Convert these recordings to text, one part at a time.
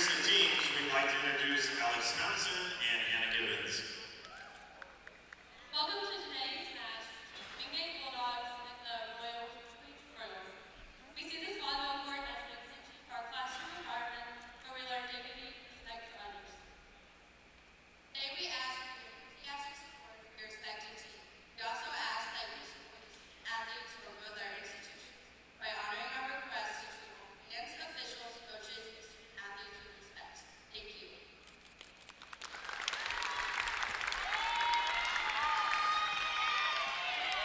introduce the teams, we'd like to introduce Alex Thompson and Hannah Gibbons. Welcome to today's match, Wingate Bulldogs and the Royal Queens Girls. We see this volleyball court as an extension of our classroom environment where we learn dignity and respect for others. Today we ask for your enthusiastic support of your respective team. We also ask that you support athletes from both our institutions by honoring our request to treat all fans, officials, coaches, and student athletes with respect. Thank you.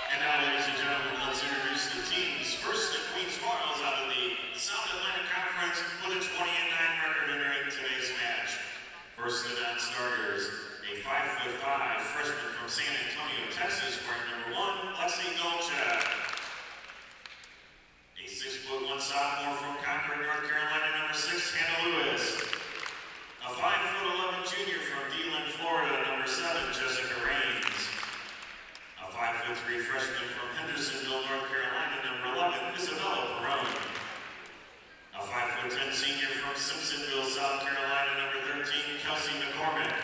And now, ladies and gentlemen, let's introduce the teams. First, the Queens Royals out of the South Atlantic Conference with a 20-9 record entering today's match. First, the non-starters, a 5'5" freshman from San Antonio, Texas, wearing number 1, Lexi Dolchak. A 6'1" sophomore from Concord, North Carolina, number 6, Hannah Lewis. A 5'11" junior from DeLand, Florida, number 7, Jessica Raines. A 5'3" freshman from Hendersonville, North Carolina, number 11, Isabella Perrone. A 5'10" senior from Simpsonville, South Carolina, number 13, Kelsey McCormick.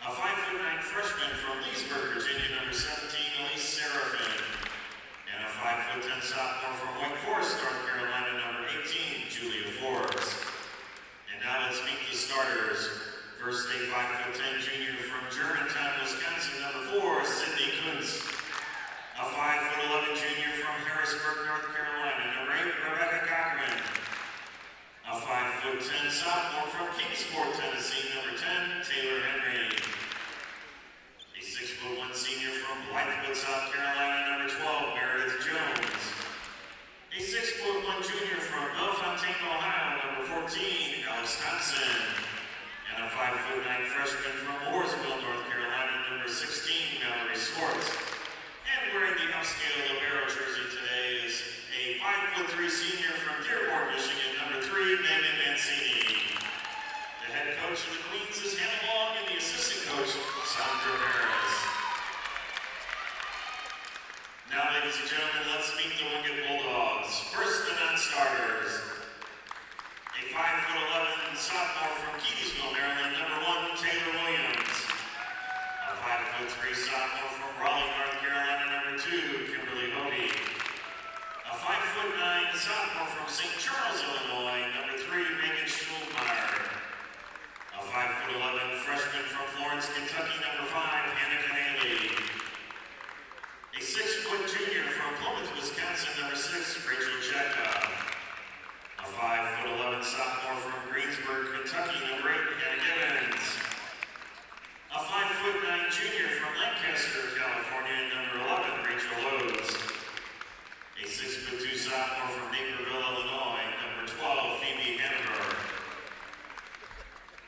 A 5'9" freshman from Leesburg, Virginia, number 17, Elise Serafin. And a 5'10" sophomore from Wake Forest, North Carolina, number 18, Julia Forbes. And now let's meet the starters. First, a 5'10" junior from Germantown, Wisconsin, number 4, Sydney Kuntz. A 5'11" junior from Harrisburg, North Carolina, number 8, Rebecca Cochran. A 5'10" sophomore from Kingsport, Tennessee, number 10, Taylor Henry. A 6'1" senior from Blythewood, South Carolina, number 12, Meredith Jones. A 6'1" junior from Bellefontaine, Ohio, number 14, Alex Thompson. And a 5'9" freshman from Mooresville, North Carolina, number 16, Mallory Swartz. And wearing the upscale libero jersey today is a 5'3" senior from Dearborn, Michigan, number 3, Megan Mancini. The head coach of the Queens is Hannah Long, and the assistant coach, Sandra Perez. Now, ladies and gentlemen, let's meet the Wingate Bulldogs. First, the non-starters. A 5'11" sophomore from Keedysville, Maryland, number 1, Taylor Williams. A 5'3" sophomore from Raleigh, North Carolina, number 2, Kimberly Hody. A 5'9" sophomore from St. Charles, Illinois, number 3, Megan Schulmeyer. A 5'11" freshman from Florence, Kentucky, number 5, Hannah Canale. A 6-foot junior from Plymouth, Wisconsin, number 6, Rachel Chekhov. A 5'11" sophomore from Greensburg, Kentucky, number 8, Hannah Gibbons. A 5'9" junior from Lancaster, California, number 11, Rachel Rhodes. A 6'2" sophomore from Naperville, Illinois, number 12, Phoebe Hannibal.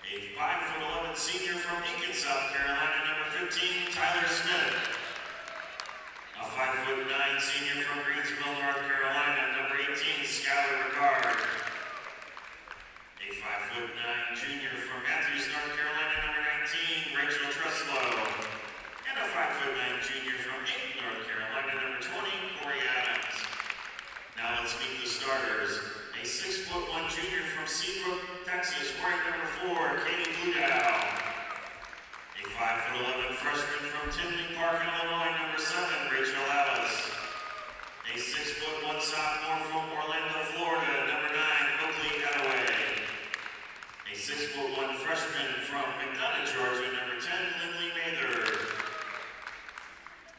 A 5'11" senior from Aiken, South Carolina, number 15, Tyler Smith. A 5'9" senior from Greensville, North Carolina, number 18, Skylar Ricard. A 5'9" junior from Matthews, North Carolina, number 19, Rachel Treslow. And a 5'9" junior from Aiken, North Carolina, number 20, Corey Adams. Now let's meet the starters. A 6'1" junior from Seabrook, Texas, wearing number 4, Katie Bludow. A 5'11" freshman from Tinley Park, Illinois, number 7, Rachel Alice. A 6'1" sophomore from Orlando, Florida, number 9, Oakley Attaway. A 6'1" freshman from McDonough, Georgia, number 10, Lindley Mather.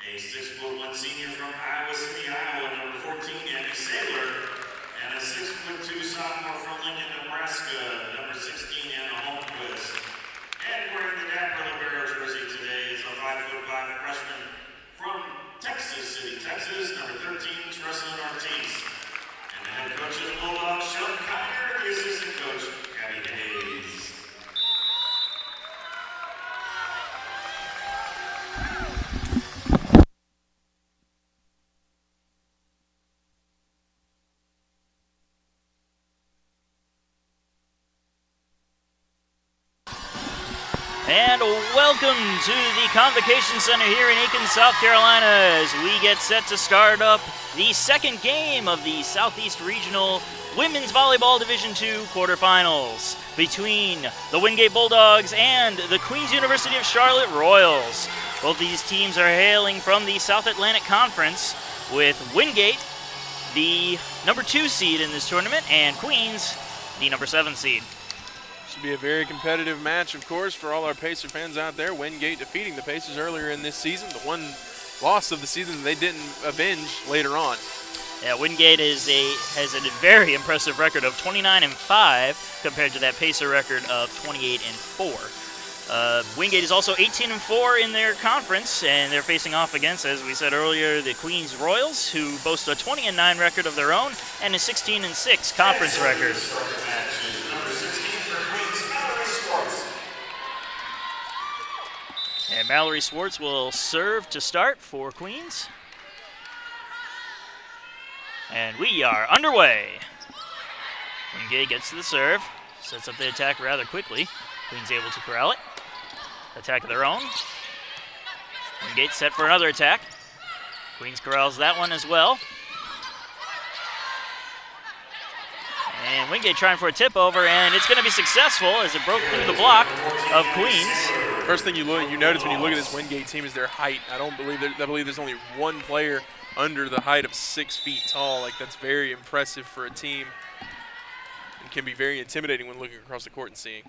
A 6'1" senior from Iowa City, Iowa, number 14, Andy Saylor. And a 6'2" sophomore from Lincoln, Nebraska, number 16, Anna Holmquist. And wearing the dapper libero jersey today is a 5'5" freshman from Texas City, Texas, number 13, Tristan Ortiz. And the head coach of the Bulldogs, Sean Collier, the assistant coach, Abby Hayes. And welcome to the Convocation Center here in Aiken, South Carolina, as we get set to start up the second game of the Southeast Regional Women's Volleyball Division II quarterfinals between the Wingate Bulldogs and the Queen's University of Charlotte Royals. Both these teams are hailing from the South Atlantic Conference, with Wingate the number 2 seed in this tournament and Queens the number 7 seed. Should be a very competitive match, of course, for all our Pacer fans out there. Wingate defeating the Pacers earlier in this season, the one loss of the season that they didn't avenge later on. Yeah, Wingate has a very impressive record of 29-5 compared to that Pacer record of 28-4. Wingate is also 18-4 in their conference, and they're facing off against, as we said earlier, the Queens Royals, who boast a 20-9 record of their own and a 16-6 conference record. And Mallory Swartz will serve to start for Queens. And we are underway. Wingate gets to the serve, sets up the attack rather quickly. Queens able to corral it. Attack of their own. Wingate set for another attack. Queens corrals that one as well. And Wingate trying for a tip over, and it's going to be successful as it broke through the block of Queens. First thing you notice when you look at this Wingate team is their height. I believe there's only one player under the height of 6 feet tall. Like, that's very impressive for a team, and can be very intimidating when looking across the court and seeing.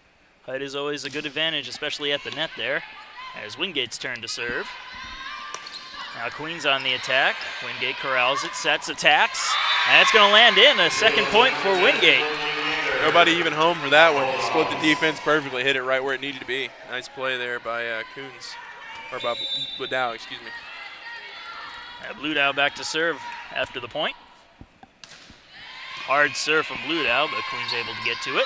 Height is always a good advantage, especially at the net there, as Wingate's turn to serve. Now Queens on the attack. Wingate corrals it, sets, attacks, and it's going to land in. A second point for Wingate. Nobody even home for that one. Split the defense perfectly, hit it right where it needed to be. Nice play there by Coons, or by Bludow, excuse me. Bludow back to serve after the point. Hard serve from Bludow, but Queens able to get to it.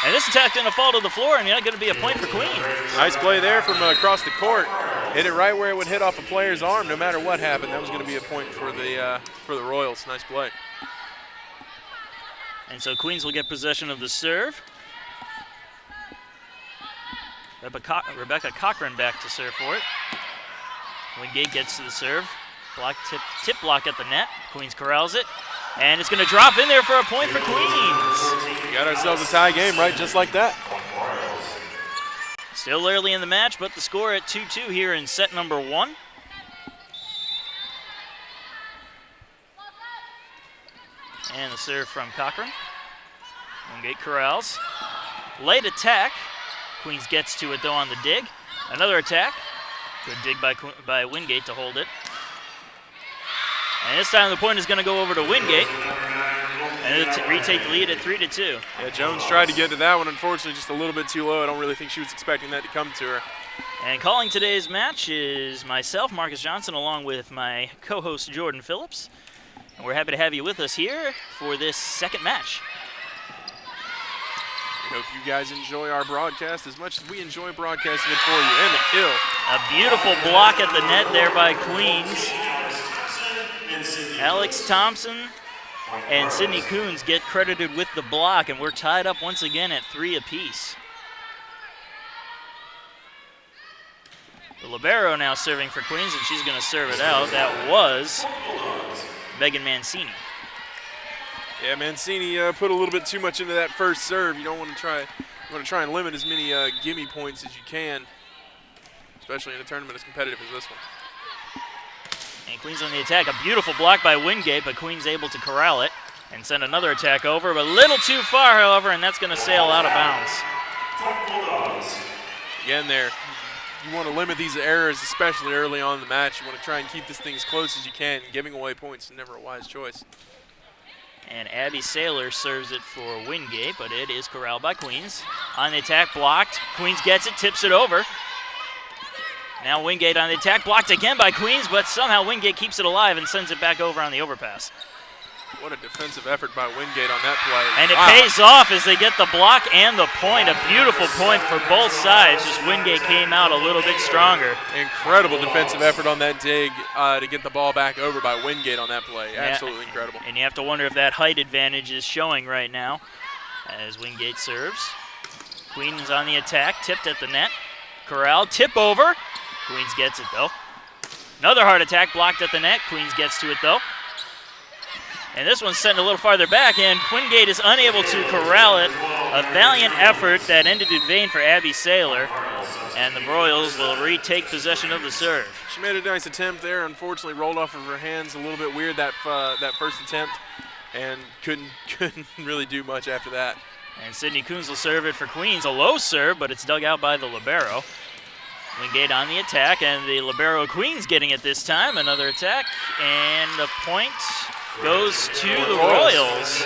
And this attack's going to fall to the floor, and it's going to be a point for Queens. Nice play there from across the court. Hit it right where it would hit off a player's arm. No matter what happened, that was going to be a point for the Royals. Nice play. And so Queens will get possession of the serve. Rebecca Cochran back to serve for it. Wingate gets to the serve. Tip block at the net. Queens corrals it. And it's going to drop in there for a point for Queens. We got ourselves a tie game, right? Just like that. Still early in the match, but the score at 2-2 here in set number 1. And the serve from Cochran. Wingate corrals. Late attack. Queens gets to it, though, on the dig. Another attack. Good dig by Wingate to hold it. And this time the point is going to go over to Wingate. And it'll retake the lead at 3-2. Yeah, Jones tried to get to that one. Unfortunately, just a little bit too low. I don't really think she was expecting that to come to her. And calling today's match is myself, Marcus Johnson, along with my co-host, Jordan Phillips. And we're happy to have you with us here for this second match. We hope you guys enjoy our broadcast as much as we enjoy broadcasting it for you. And the kill. A beautiful block at the net there by Queens. Alex Thompson and Sydney Coons get credited with the block, and we're tied up once again at 3 apiece. The libero now serving for Queens, and she's going to serve it out. That was Megan Mancini. Yeah, Mancini put a little bit too much into that first serve. You don't want to try. You want to try and limit as many gimme points as you can, especially in a tournament as competitive as this one. And Queens on the attack. A beautiful block by Wingate, but Queens able to corral it and send another attack over, but a little too far, however, and that's going to sail out of bounds. Again there, you want to limit these errors, especially early on in the match. You want to try and keep this thing as close as you can. Giving away points is never a wise choice. And Abby Saylor serves it for Wingate, but it is corralled by Queens. On the attack, blocked. Queens gets it, tips it over. Now Wingate on the attack, blocked again by Queens, but somehow Wingate keeps it alive and sends it back over on the overpass. What a defensive effort by Wingate on that play. And it pays off as they get the block and the point. A beautiful point for both sides. Just Wingate came out a little bit stronger. Incredible defensive effort on that dig to get the ball back over by Wingate on that play. Absolutely incredible. And you have to wonder if that height advantage is showing right now as Wingate serves. Queens on the attack, tipped at the net. Corral, tip over. Queens gets it, though. Another hard attack blocked at the net. Queens gets to it, though. And this one's sent a little farther back, and Wingate is unable to corral it. A valiant effort that ended in vain for Abby Saylor. And the Royals will retake possession of the serve. She made a nice attempt there. Unfortunately, rolled off of her hands a little bit weird that first attempt, and couldn't really do much after that. And Sydney Coons will serve it for Queens. A low serve, but it's dug out by the libero. Wingate on the attack, and the libero Queens getting it this time. Another attack, and the point goes to the Royals.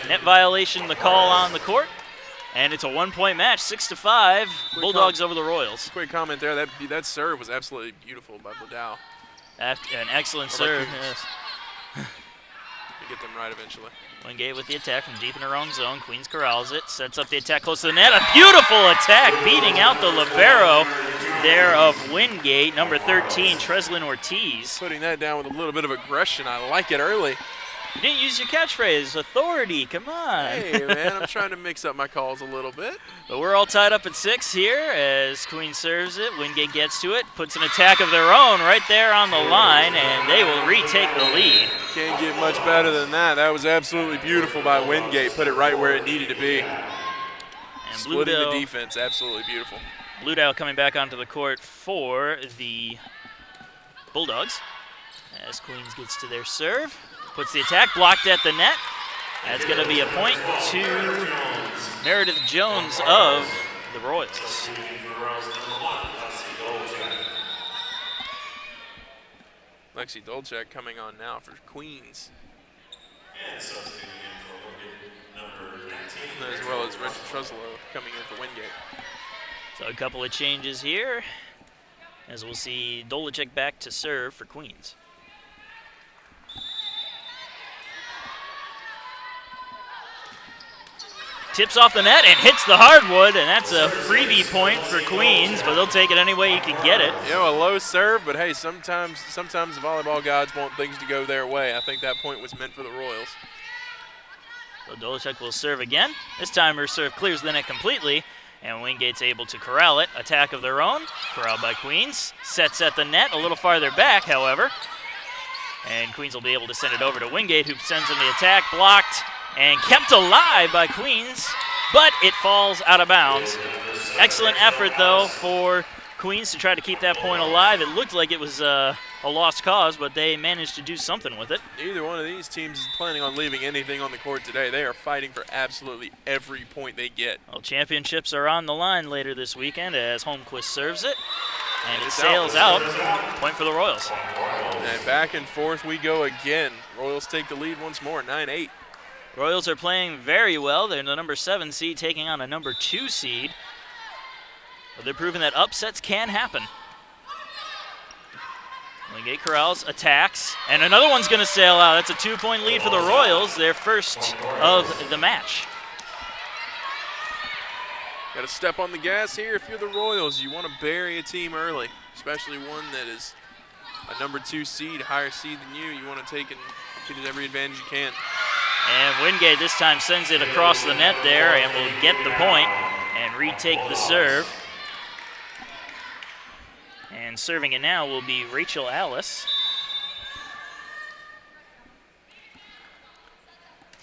Net violation, the call on the court. And it's a one-point match, 6-5. Bulldogs over the Royals. Quick comment there. That serve was absolutely beautiful by Bladau. An excellent serve. Yes. To get them right eventually. Wingate with the attack from deep in her own zone. Queens corrals it, sets up the attack close to the net. A beautiful attack, beating out the libero there of Wingate, number 13, Treslin Ortiz. Putting that down with a little bit of aggression. I like it early. You didn't use your catchphrase, authority, come on. Hey, man, I'm trying to mix up my calls a little bit. But we're all tied up at 6 here as Queen serves it. Wingate gets to it, puts an attack of their own right there on the line, and they will retake the lead. Can't get much better than that. That was absolutely beautiful by Wingate. Put it right where it needed to be. And splitting the defense, absolutely beautiful. Bluedow coming back onto the court for the Bulldogs as Queens gets to their serve. Puts the attack, blocked at the net. That's going to be a point to Meredith Jones of the Royals. Lexi Dolchak coming on now for Queens. As well as Rachel Truslow coming in for Wingate. So a couple of changes here, as we'll see Dolachek back to serve for Queens. Tips off the net and hits the hardwood, and that's a freebie point for Queens, but they'll take it any way you can get it. You know, a low serve, but hey, sometimes the volleyball gods want things to go their way. I think that point was meant for the Royals. So Dolachek will serve again. This time her serve clears the net completely, and Wingate's able to corral it. Attack of their own, corralled by Queens. Sets at the net, a little farther back, however. And Queens will be able to send it over to Wingate, who sends in the attack, blocked, and kept alive by Queens, but it falls out of bounds. Excellent effort, though, for Queens to try to keep that point alive. It looked like it was a lost cause, but they managed to do something with it. Neither one of these teams is planning on leaving anything on the court today. They are fighting for absolutely every point they get. Well, championships are on the line later this weekend as Holmquist serves it, and it sails out. Point for the Royals. And back and forth we go again. Royals take the lead once more, 9-8. Royals are playing very well. They're the number 7 seed taking on a number 2 seed. But they're proving that upsets can happen. Wingate corrals, attacks, and another one's going to sail out. That's a 2-point lead for the Royals, their first of the match. Got to step on the gas here if you're the Royals. You want to bury a team early, especially one that is a number 2 seed, higher seed than you. You want to take and get every advantage you can. And Wingate this time sends it across the net there and will get the point and retake the serve. And serving it now will be Rachel Alice.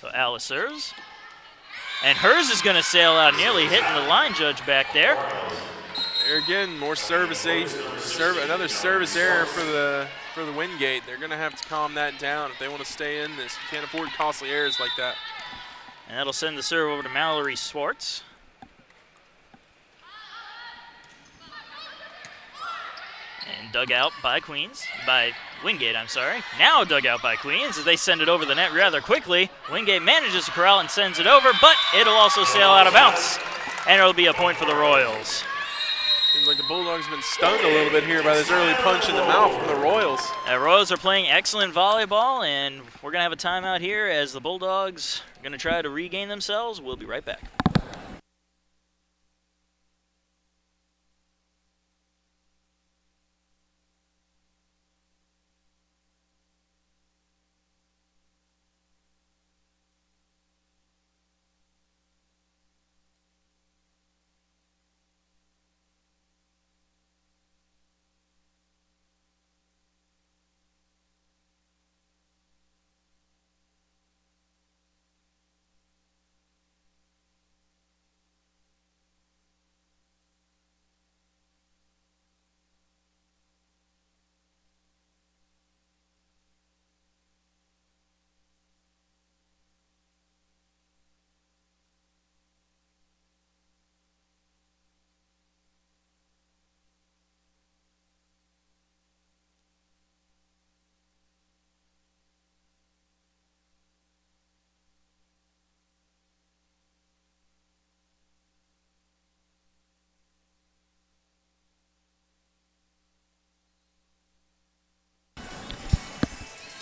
So Alice serves. And hers is going to sail out, nearly hitting the line judge back there. There again, more another service error for the Wingate. They're going to have to calm that down if they want to stay in this. You can't afford costly errors like that. And that'll send the serve over to Mallory Swartz. And dug out by Wingate, I'm sorry. Now dug out by Queens as they send it over the net rather quickly. Wingate manages to corral and sends it over, but it'll also sail out of bounds. And it'll be a point for the Royals. Seems like the Bulldogs have been stunned a little bit here by this early punch in the mouth from the Royals. The Royals are playing excellent volleyball, and we're going to have a timeout here as the Bulldogs are going to try to regain themselves. We'll be right back.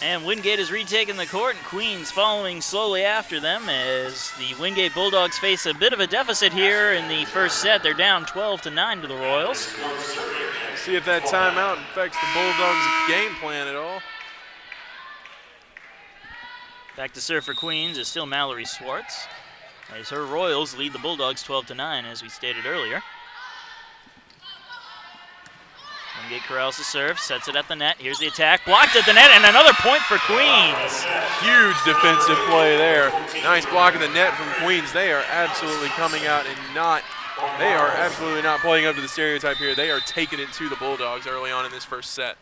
And Wingate has retaken the court, and Queens following slowly after them as the Wingate Bulldogs face a bit of a deficit here in the first set. They're down 12-9 to the Royals. See if that timeout affects the Bulldogs' game plan at all. Back to serve for Queens is still Mallory Swartz, as her Royals lead the Bulldogs 12-9, as we stated earlier. Wingate corrals the serve, sets it at the net. Here's the attack, blocked at the net, and another point for Queens. Huge defensive play there. Nice block of the net from Queens. They are absolutely coming out and they are absolutely not playing up to the stereotype here. They are taking it to the Bulldogs early on in this first set.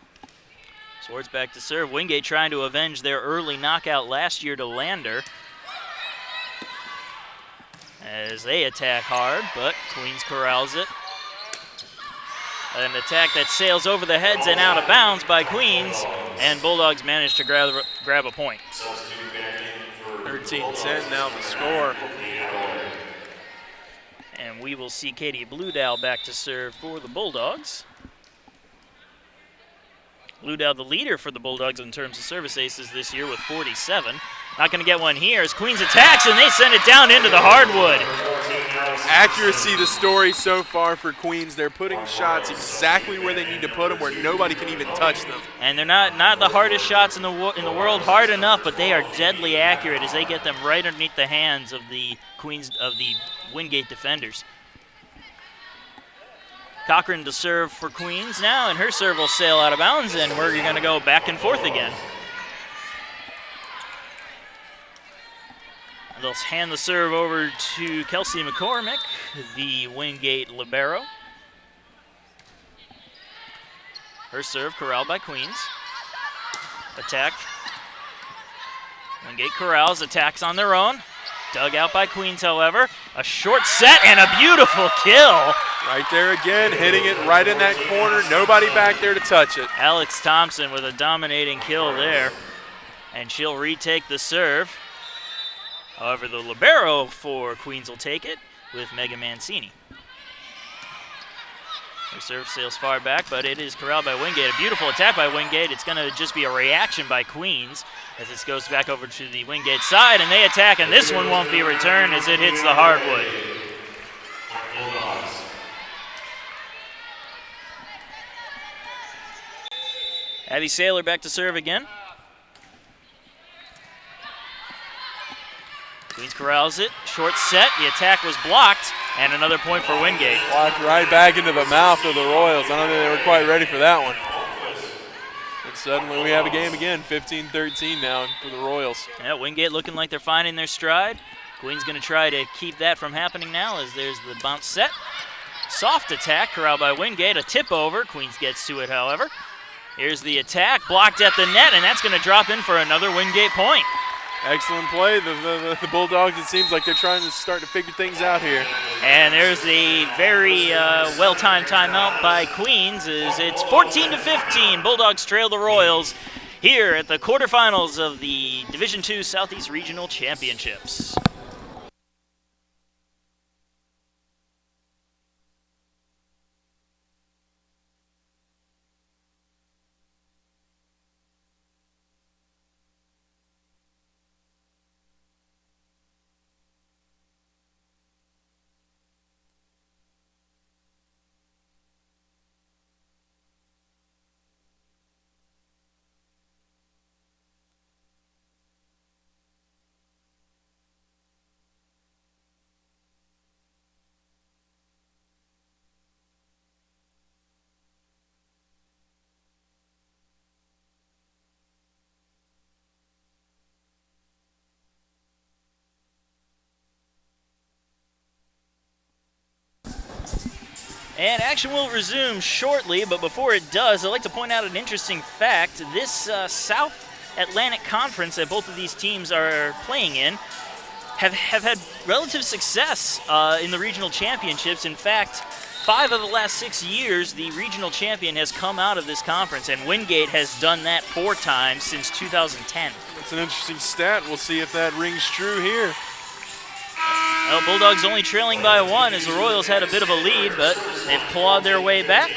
Swartz back to serve. Wingate trying to avenge their early knockout last year to Lander, as they attack hard, but Queens corrals it. An attack that sails over the heads and out of bounds by Queens, and Bulldogs manage to grab a point. 13-10 now the score. And we will see Katie Bluedow back to serve for the Bulldogs. Bluedow, the leader for the Bulldogs in terms of service aces this year with 47. Not going to get one here as Queens attacks, and they send it down into the hardwood. Accuracy, the story so far for Queens. They're putting shots exactly where they need to put them, where nobody can even touch them. And they're not the hardest shots in the world, hard enough, but they are deadly accurate as they get them right underneath the hands of the Wingate defenders. Cochran to serve for Queens now, and her serve will sail out of bounds, and we're going to go back and forth again. They'll hand the serve over to Kelsey McCormick, the Wingate libero. Her serve corralled by Queens. Attack. Wingate corrals, attacks on their own. Dug out by Queens, however. A short set and a beautiful kill. Right there again, hitting it right in that corner. Nobody back there to touch it. Alex Thompson with a dominating kill there. And she'll retake the serve. However, the libero for Queens will take it with Megan Mancini. Her serve sails far back, but it is corralled by Wingate. A beautiful attack by Wingate. It's going to just be a reaction by Queens as this goes back over to the Wingate side, and they attack, and this one won't be returned as it hits the hardwood. Abby Saylor back to serve again. Queens corrals it, short set, the attack was blocked, and another point for Wingate. Blocked right back into the mouth of the Royals. I don't think they were quite ready for that one. And suddenly we have a game again, 15-13 now for the Royals. Yeah, Wingate looking like they're finding their stride. Queens going to try to keep that from happening now as there's the bounce set. Soft attack, corralled by Wingate, a tip over. Queens gets to it, however. Here's the attack, blocked at the net, and that's going to drop in for another Wingate point. Excellent play. The Bulldogs, it seems like they're trying to start to figure things out here. And there's the very well-timed timeout by Queens. It's 14-15. Bulldogs trail the Royals here at the quarterfinals of the Division II Southeast Regional Championships. And action will resume shortly, but before it does, I'd like to point out an interesting fact. This South Atlantic Conference that both of these teams are playing in have had relative success in the regional championships. In fact, 5 of the last 6 years, the regional champion has come out of this conference, and Wingate has done that 4 times since 2010. That's an interesting stat. We'll see if that rings true here. Well, Bulldogs only trailing by 1 as the Royals had a bit of a lead, but they've clawed their way back,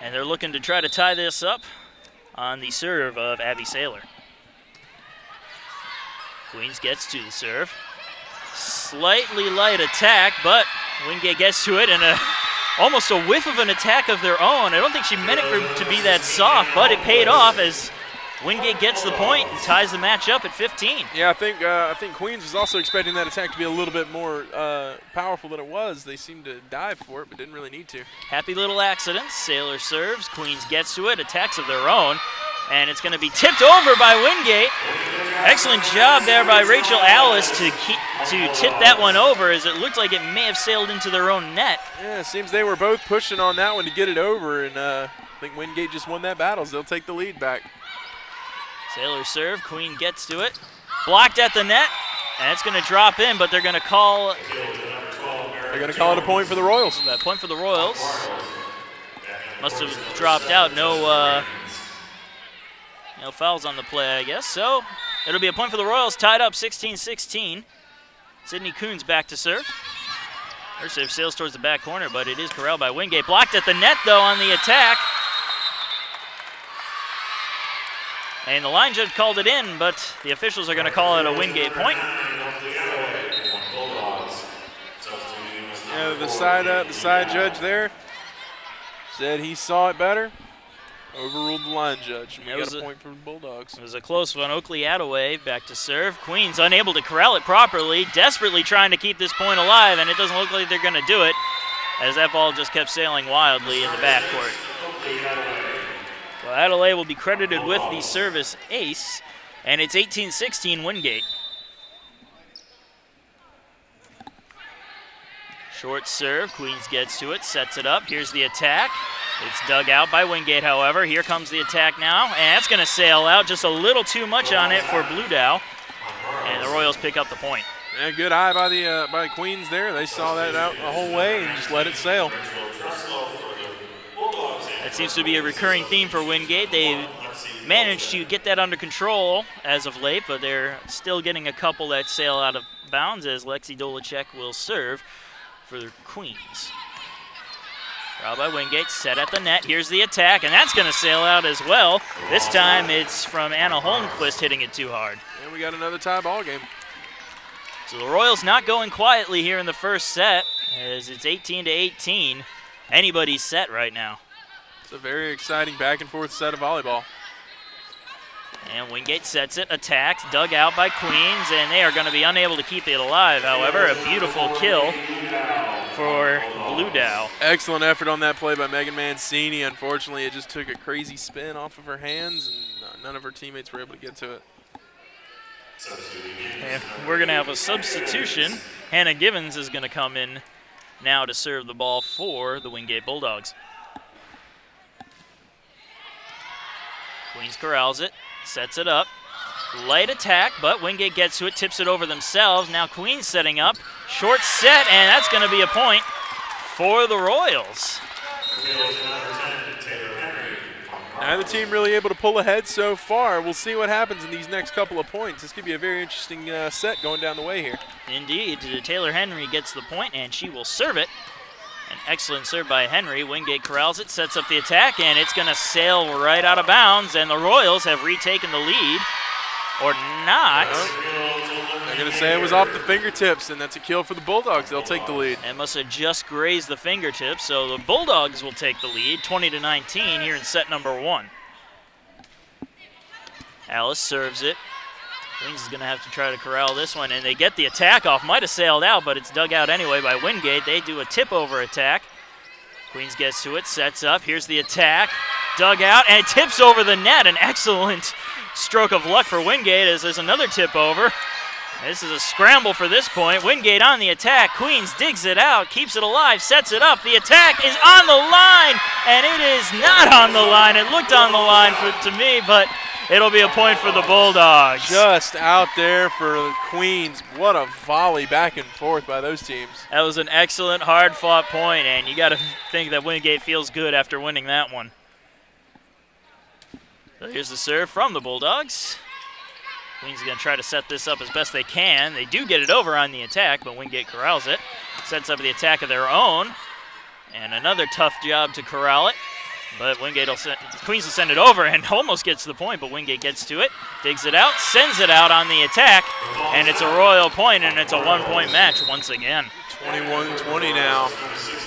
and they're looking to try to tie this up on the serve of Abby Saylor. Queens gets to the serve. Slightly light attack, but Wingate gets to it, and almost a whiff of an attack of their own. I don't think she meant it for it to be that soft, but it paid off as Wingate gets the point and ties the match up at 15. Yeah, I think Queens was also expecting that attack to be a little bit more powerful than it was. They seemed to dive for it, but didn't really need to. Happy little accidents. Sailor serves. Queens gets to it. Attacks of their own. And it's going to be tipped over by Wingate. Excellent job there by Rachel Alice to tip that one over, as it looked like it may have sailed into their own net. Yeah, it seems they were both pushing on that one to get it over, and I think Wingate just won that battle, so they'll take the lead back. Sailor serve. Queen gets to it. Blocked at the net. And it's going to drop in, but they're going to call... They're going to call it a point for the Royals. A point for the Royals. Must have dropped out. No fouls on the play, I guess. So it'll be a point for the Royals, tied up 16-16. Sydney Coons back to serve. Her serve sails towards the back corner, but it is corralled by Wingate. Blocked at the net, though, on the attack. And the line judge called it in, but the officials are going to call it a Wingate point. Yeah, the side judge there said he saw it better. Overruled the line judge. We got a point for the Bulldogs. It was a close one. Oakley Attaway back to serve. Queens unable to corral it properly, desperately trying to keep this point alive, and it doesn't look like they're going to do it, as that ball just kept sailing wildly in the backcourt. Well, Attaway will be credited with the service ace, and it's 18-16 Wingate. Short serve. Queens gets to it, sets it up. Here's the attack. It's dug out by Wingate, however. Here comes the attack now, and that's going to sail out. Just a little too much on it for Blue Dow, and the Royals pick up the point. Yeah, good eye by the Queens there. They saw that out the whole way and just let it sail. That seems to be a recurring theme for Wingate. They've managed to get that under control as of late, but they're still getting a couple that sail out of bounds, as Lexi Dolacek will serve for the Queens. Foul by Wingate, set at the net. Here's the attack, and that's going to sail out as well. This time it's from Anna Holmquist hitting it too hard. And we got another tie ball game. So the Royals not going quietly here in the first set, as it's 18-18. Anybody's set right now. It's a very exciting back and forth set of volleyball. And Wingate sets it, attacks, dug out by Queens, and they are going to be unable to keep it alive. However, a beautiful kill for Blue Dow. Excellent effort on that play by Megan Mancini. Unfortunately, it just took a crazy spin off of her hands, and none of her teammates were able to get to it. And we're going to have a substitution. Hannah Givens is going to come in now to serve the ball for the Wingate Bulldogs. Queens corrals it, sets it up. Light attack, but Wingate gets to it, tips it over themselves. Now Queens setting up. Short set, and that's going to be a point for the Royals. Neither team really able to pull ahead so far. We'll see what happens in these next couple of points. This could be a very interesting set going down the way here. Indeed. Taylor Henry gets the point, and she will serve it. An excellent serve by Henry. Wingate corrals it, sets up the attack, and it's going to sail right out of bounds, and the Royals have retaken the lead. Or not. They're going to say it was off the fingertips, and that's a kill for the Bulldogs. They'll take the lead. It must have just grazed the fingertips, so the Bulldogs will take the lead, 20-19 here in set number 1. Alice serves it. Queens is going to have to try to corral this one, and they get the attack off. Might have sailed out, but it's dug out anyway by Wingate. They do a tip-over attack. Queens gets to it, sets up. Here's the attack. Dug out, and it tips over the net. An excellent stroke of luck for Wingate as there's another tip over. This is a scramble for this point. Wingate on the attack. Queens digs it out, keeps it alive, sets it up. The attack is on the line, and it is not on the line. It looked on the line to me, but it'll be a point for the Bulldogs. Just out there for the Queens. What a volley back and forth by those teams. That was an excellent, hard-fought point, and you got to think that Wingate feels good after winning that one. So here's the serve from the Bulldogs. Queens is going to try to set this up as best they can. They do get it over on the attack, but Wingate corrals it. Sets up the attack of their own. And another tough job to corral it. But Queens will send it over and almost gets the point, but Wingate gets to it, digs it out, sends it out on the attack, and it's a Royal point, and it's a 1-point match once again. 21-20 now.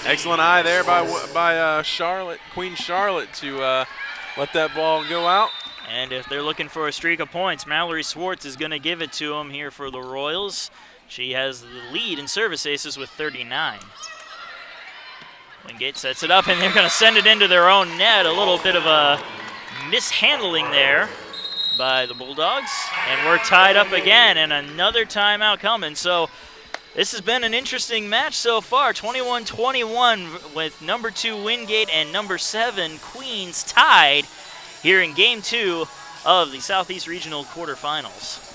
Excellent eye there by Charlotte, Queen Charlotte, to let that ball go out. And if they're looking for a streak of points, Mallory Swartz is going to give it to them here for the Royals. She has the lead in service aces with 39. Wingate sets it up, and they're going to send it into their own net. A little bit of a mishandling there by the Bulldogs. And we're tied up again, and another timeout coming. So this has been an interesting match so far. 21-21 with number 2 Wingate and number 7 Queens tied here in Game 2 of the Southeast Regional quarterfinals.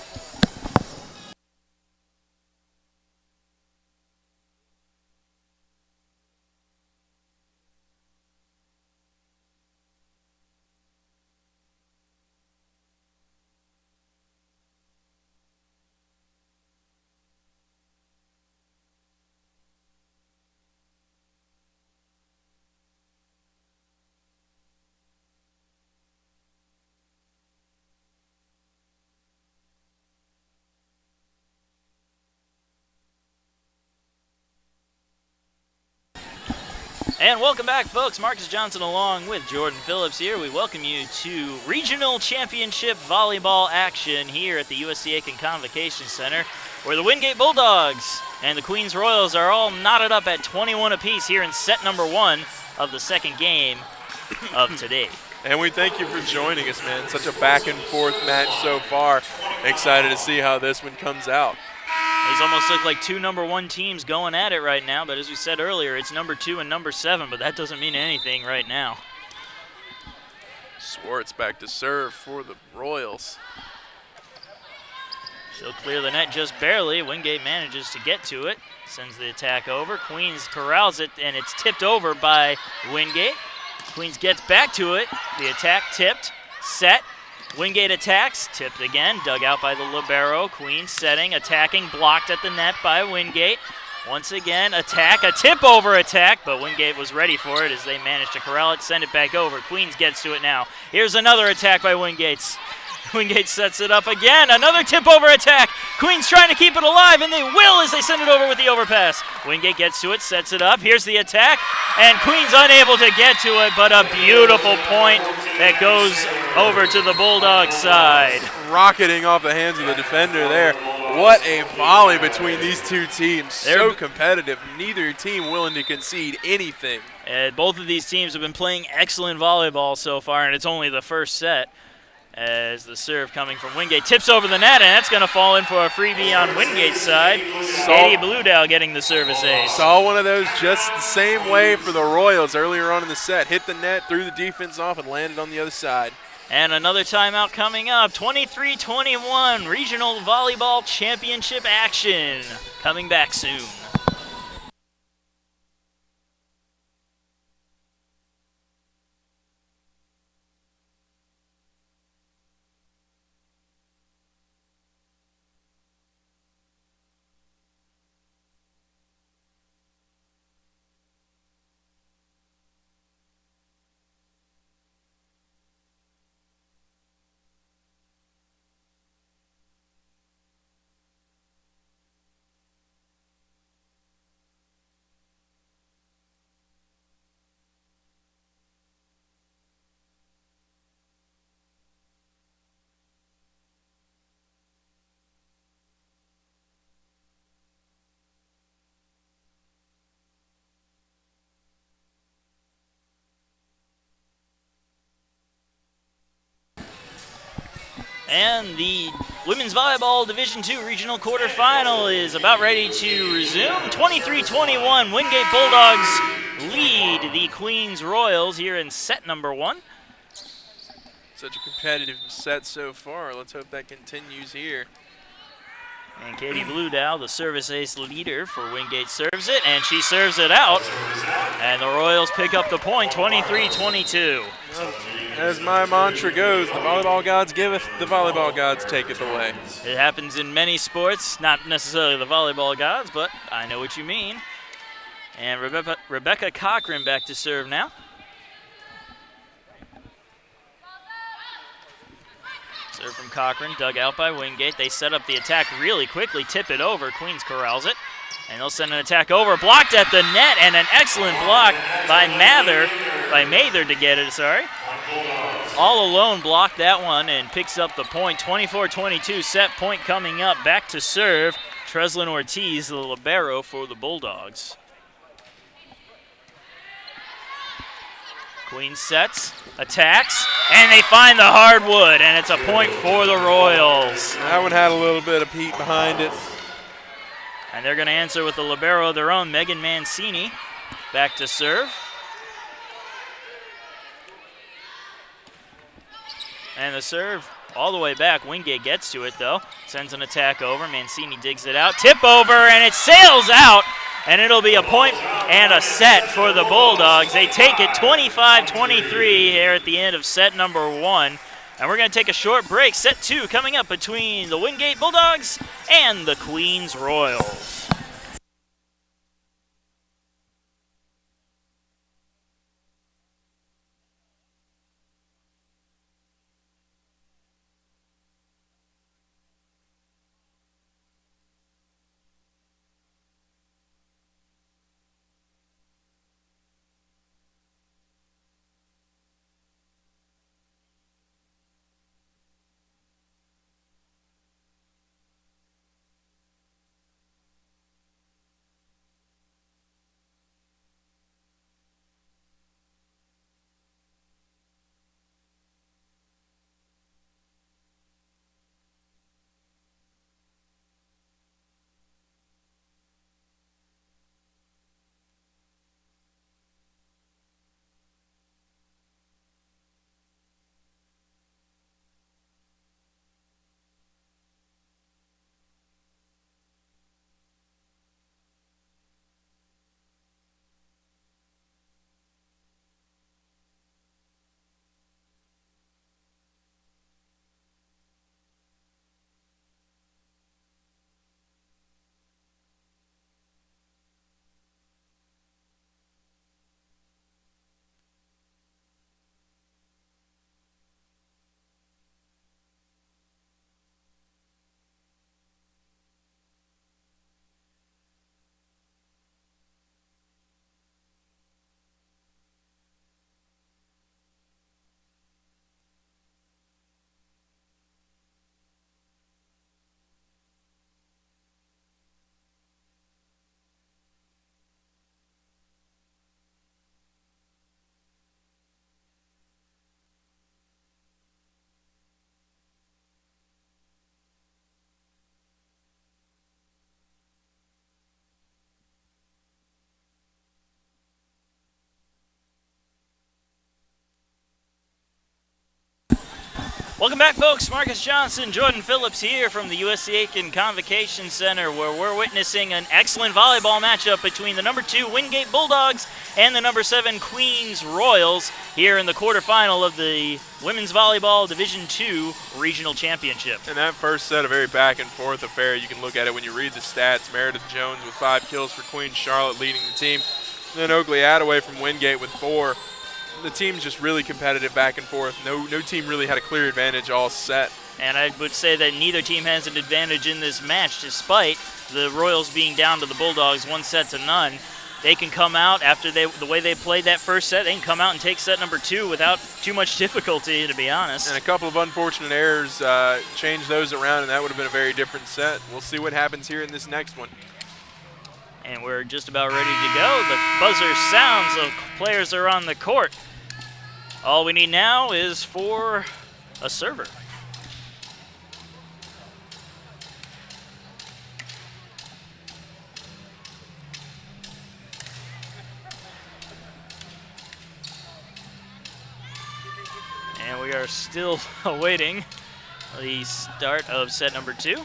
And welcome back, folks. Marcus Johnson along with Jordan Phillips here. We welcome you to Regional Championship Volleyball action here at the USC Aiken Convocation Center, where the Wingate Bulldogs and the Queens Royals are all knotted up at 21 apiece here in set number 1 of the second game of today. And we thank you for joining us, man. Such a back-and-forth match so far. Excited to see how this one comes out. These almost look like 2 number 1 teams going at it right now, but as we said earlier, it's number 2 and number 7, but that doesn't mean anything right now. Swartz back to serve for the Royals. She'll clear the net just barely. Wingate manages to get to it, sends the attack over. Queens corrals it, and it's tipped over by Wingate. Queens gets back to it. The attack tipped, set. Wingate attacks, tipped again, dug out by the libero. Queens setting, attacking, blocked at the net by Wingate. Once again, attack, a tip over attack, but Wingate was ready for it as they managed to corral it, send it back over. Queens gets to it now. Here's another attack by Wingate. Wingate sets it up again, another tip over attack. Queens trying to keep it alive, and they will as they send it over with the overpass. Wingate gets to it, sets it up. Here's the attack, and Queens unable to get to it, but a beautiful point that goes over to the Bulldogs side. Rocketing off the hands of the defender there. What a volley between these two teams. So competitive. Neither team willing to concede anything. Both of these teams have been playing excellent volleyball so far, and it's only the first set. As the serve coming from Wingate tips over the net, and that's going to fall in for a freebie on Wingate's side. Katie Bluedow getting the service ace. Saw one of those just the same way for the Royals earlier on in the set. Hit the net, threw the defense off, and landed on the other side. And another timeout coming up. 23-21 Regional Volleyball Championship action coming back soon. And the Women's Volleyball Division II Regional Quarterfinal is about ready to resume. 23-21, Wingate Bulldogs lead the Queens Royals here in set number 1. Such a competitive set so far. Let's hope that continues here. And Katie Bluedow, the service ace leader for Wingate, serves it, and she serves it out. And the Royals pick up the point, 23-22. As my mantra goes, the volleyball gods giveth, the volleyball gods taketh away. It happens in many sports, not necessarily the volleyball gods, but I know what you mean. And Rebecca Cochran back to serve now. Serve from Cochran, dug out by Wingate. They set up the attack really quickly, tip it over. Queens corrals it, and they'll send an attack over. Blocked at the net, and an excellent block by Mather to get it, sorry. All alone blocked that one and picks up the point. 24-22, set point coming up. Back to serve, Treslin Ortiz, the libero for the Bulldogs. Queens sets, attacks, and they find the hardwood, and it's a point for the Royals. That one had a little bit of heat behind it. And they're going to answer with the libero of their own, Megan Mancini. Back to serve. And the serve all the way back. Wingate gets to it, though. Sends an attack over. Mancini digs it out. Tip over, and it sails out. And it'll be a point and a set for the Bulldogs. They take it 25-23 here at the end of set number 1. And we're going to take a short break. Set 2 coming up between the Wingate Bulldogs and the Queens Royals. Welcome back, folks. Marcus Johnson, Jordan Phillips here from the USC Aiken Convocation Center, where we're witnessing an excellent volleyball matchup between the number 2 Wingate Bulldogs and the number 7 Queens Royals here in the quarterfinal of the Women's Volleyball Division II Regional Championship. And that first set, a very back and forth affair. You can look at it when you read the stats. Meredith Jones with 5 kills for Queens Charlotte leading the team. Then Oakley Attaway from Wingate with 4. The team's just really competitive back and forth. No team really had a clear advantage all set. And I would say that neither team has an advantage in this match, despite the Royals being down to the Bulldogs 1-0. They can come out after the way they played that first set. They can come out and take set number 2 without too much difficulty, to be honest. And a couple of unfortunate errors changed those around, and that would have been a very different set. We'll see what happens here in this next one. And we're just about ready to go. The buzzer sounds, so players are on the court. All we need now is for a server. And we are still awaiting the start of set number 2.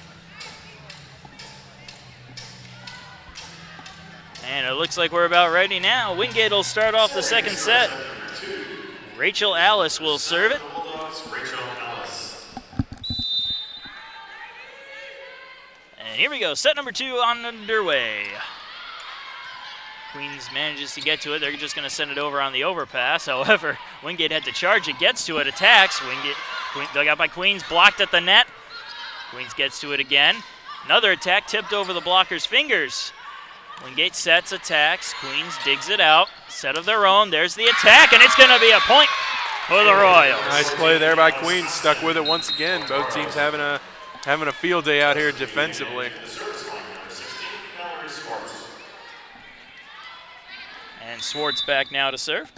And it looks like we're about ready now. Wingate will start off the second set. Rachel Alice will serve it. And here we go, set number 2 on underway. Queens manages to get to it. They're just going to send it over on the overpass. However, Wingate had to charge it, gets to it, attacks. Dug out by Queens, blocked at the net. Queens gets to it again. Another attack tipped over the blocker's fingers. Wingate sets, attacks. Queens digs it out. Set of their own. There's the attack, and it's going to be a point for the Royals. Nice play there by Queens. Stuck with it once again. Both teams having a field day out here defensively. And Swartz back now to serve.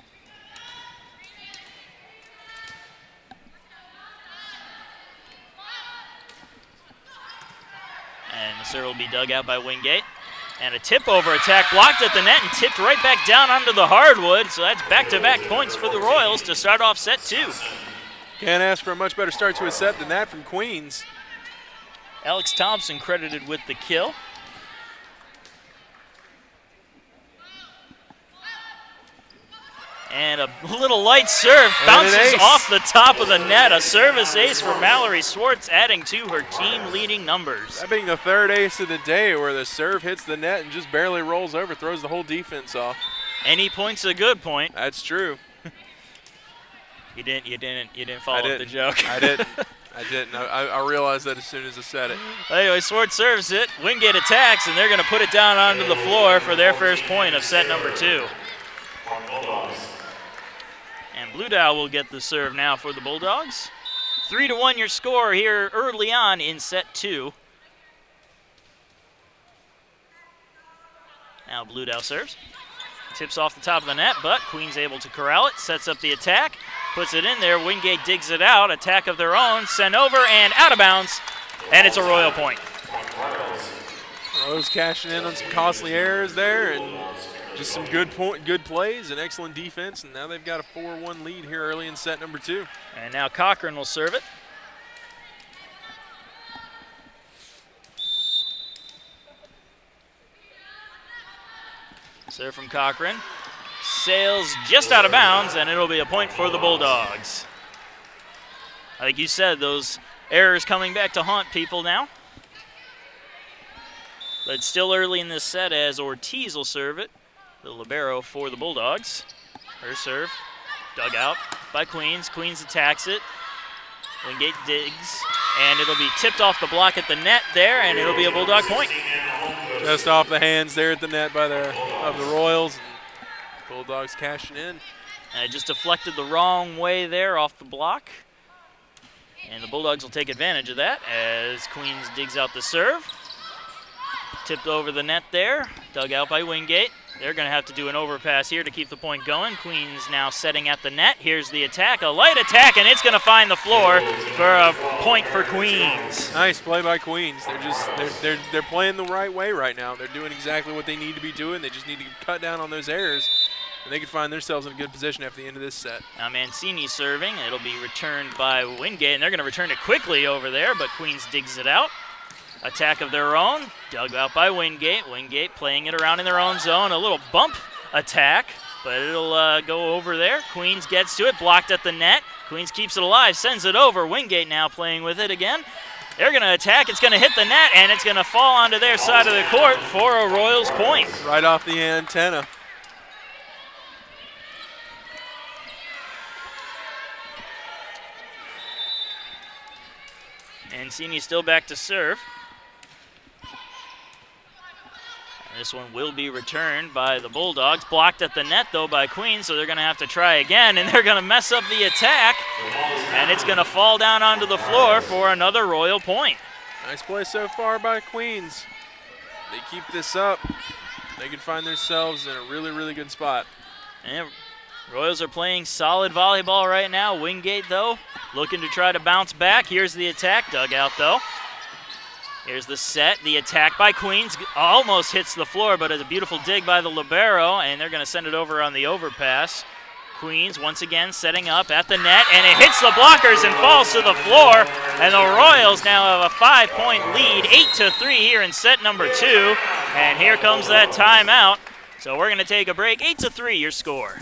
And the serve will be dug out by Wingate. And a tip-over attack blocked at the net and tipped right back down onto the hardwood. So that's back-to-back points for the Royals to start off set 2. Can't ask for a much better start to a set than that from Queens. Alex Thompson credited with the kill. And a little light serve bounces off the top of the net. A service ace for Mallory Swartz, adding to her team-leading numbers. That being the third ace of the day, where the serve hits the net and just barely rolls over, throws the whole defense off. Any point's a good point. That's true. You didn't follow up the joke. I didn't. I realized that as soon as I said it. Anyway, Swartz serves it. Wingate attacks, and they're going to put it down onto the floor for their first point of set number 2. And Blue Dial will get the serve now for the Bulldogs. 3-1 your score here early on in set 2. Now Blue Dial serves. Tips off the top of the net, but Queen's able to corral it. Sets up the attack. Puts it in there. Wingate digs it out. Attack of their own. Sent over and out of bounds. And it's a Royal point. Rose cashing in on some costly errors there, and just some good plays and excellent defense, and now they've got a 4-1 lead here early in set number 2. And now Cochran will serve it. Serve from Cochran. Sails just out of bounds, and it'll be a point for the Bulldogs. Like you said, those errors coming back to haunt people now. But it's still early in this set as Ortiz will serve it. The libero for the Bulldogs. Her serve, dug out by Queens. Queens attacks it. Wingate digs, and it'll be tipped off the block at the net there, and it'll be a Bulldog point. Just off the hands there at the net by the Royals. Bulldogs cashing in. And it just deflected the wrong way there off the block. And the Bulldogs will take advantage of that as Queens digs out the serve. Tipped over the net there, dug out by Wingate. They're going to have to do an overpass here to keep the point going. Queens now setting at the net. Here's the attack, a light attack, and it's going to find the floor for a point for Queens. Nice play by Queens. They're playing the right way right now. They're doing exactly what they need to be doing. They just need to cut down on those errors, and they can find themselves in a good position after the end of this set. Now Mancini serving. It'll be returned by Wingate, and they're going to return it quickly over there, but Queens digs it out. Attack of their own, dug out by Wingate. Wingate playing it around in their own zone. A little bump attack, but it'll go over there. Queens gets to it, blocked at the net. Queens keeps it alive, sends it over. Wingate now playing with it again. They're going to attack. It's going to hit the net, and it's going to fall onto their side of the court for a Royals point. Right off the antenna. Mancini still back to serve. This one will be returned by the Bulldogs. Blocked at the net, though, by Queens, so they're going to have to try again, and they're going to mess up the attack, and it's going to fall down onto the floor for another Royal point. Nice play so far by Queens. They keep this up, they can find themselves in a really, really good spot. And Royals are playing solid volleyball right now. Wingate, though, looking to try to bounce back. Here's the attack, dug out, though. Here's the set, the attack by Queens. Almost hits the floor, but it's a beautiful dig by the libero, and they're going to send it over on the overpass. Queens once again setting up at the net, and it hits the blockers and falls to the floor. And the Royals now have a 5-point lead, 8-3 here in set number 2. And here comes that timeout. So we're going to take a break. 8-3 your score.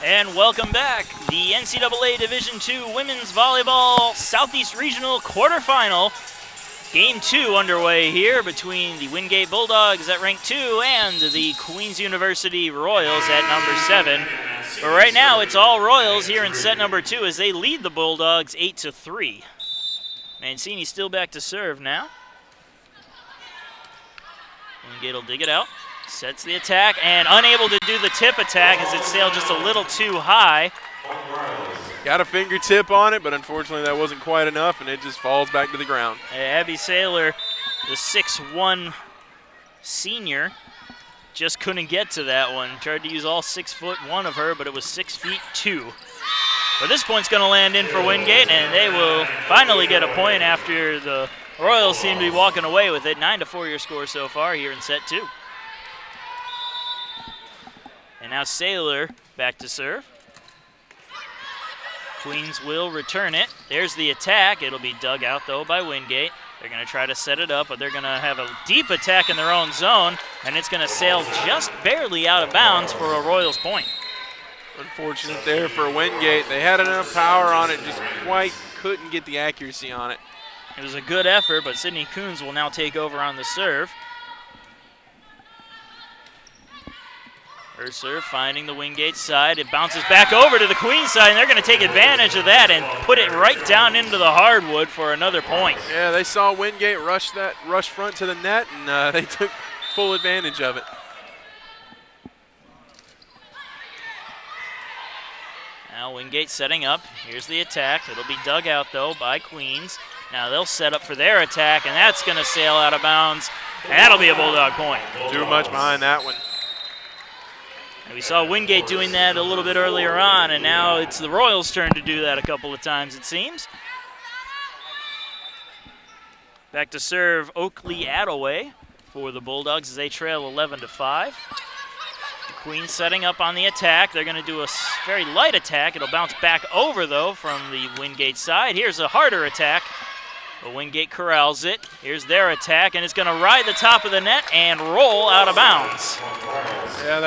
And welcome back. The NCAA Division II Women's Volleyball Southeast Regional Quarterfinal. Game 2 underway here between the Wingate Bulldogs at rank 2 and the Queens University Royals at number 7. But right now it's all Royals here in set number 2 as they lead the Bulldogs 8-3. Mancini still back to serve now. Wingate will dig it out. Sets the attack and unable to do the tip attack as it sailed just a little too high. Got a fingertip on it, but unfortunately that wasn't quite enough, and it just falls back to the ground. Abby Saylor, the 6'1" senior, just couldn't get to that one. Tried to use all 6'1" of her, but it was 6'2". But this point's going to land in for Wingate, and they will finally get a point after the Royals seem to be walking away with it. 9-4 your score so far here in set 2. And now Saylor back to serve. Queens will return it. There's the attack. It'll be dug out, though, by Wingate. They're going to try to set it up, but they're going to have a deep attack in their own zone, and it's going to sail just barely out of bounds for a Royals point. Unfortunate there for Wingate. They had enough power on it, just quite couldn't get the accuracy on it. It was a good effort, but Sydney Coons will now take over on the serve. Her serve finding the Wingate side. It bounces back over to the Queens side, and they're going to take advantage of that and put it right down into the hardwood for another point. Yeah, they saw Wingate rush front to the net, and they took full advantage of it. Now Wingate setting up. Here's the attack. It'll be dug out, though, by Queens. Now they'll set up for their attack, and that's going to sail out of bounds. And that'll be a Bulldog point. Too much behind that one. And we saw Wingate doing that a little bit earlier on, and now it's the Royals' turn to do that a couple of times, it seems. Back to serve Oakley Attaway for the Bulldogs as they trail 11-5. The Queens setting up on the attack. They're going to do a very light attack. It'll bounce back over, though, from the Wingate side. Here's a harder attack. But Wingate corrals it. Here's their attack, and it's going to ride the top of the net and roll out of bounds. Yeah,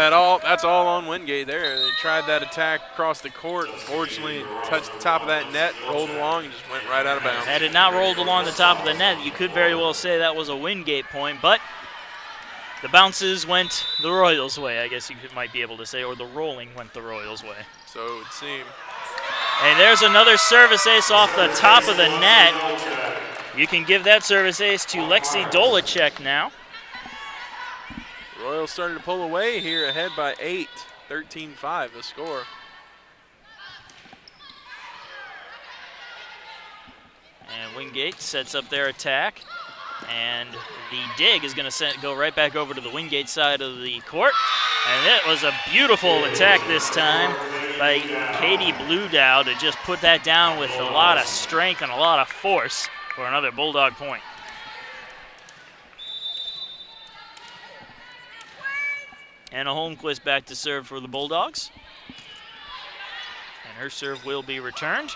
that's all on Wingate there. They tried that attack across the court. Unfortunately, it touched the top of that net, rolled along, and just went right out of bounds. Had it not rolled along the top of the net, you could very well say that was a Wingate point, but the bounces went the Royals' way, I guess you might be able to say, or the rolling went the Royals' way. So it would seem. And there's another service ace off the top of the net. You can give that service ace to Lexi Dolacek now. Royals starting to pull away here, ahead by 8, 13-5 the score. And Wingate sets up their attack. And the dig is going to go right back over to the Wingate side of the court. And it was a beautiful attack this time by Katie Bludow to just put that down with a lot of strength and a lot of force for another Bulldog point. Anna Holmquist back to serve for the Bulldogs. And her serve will be returned.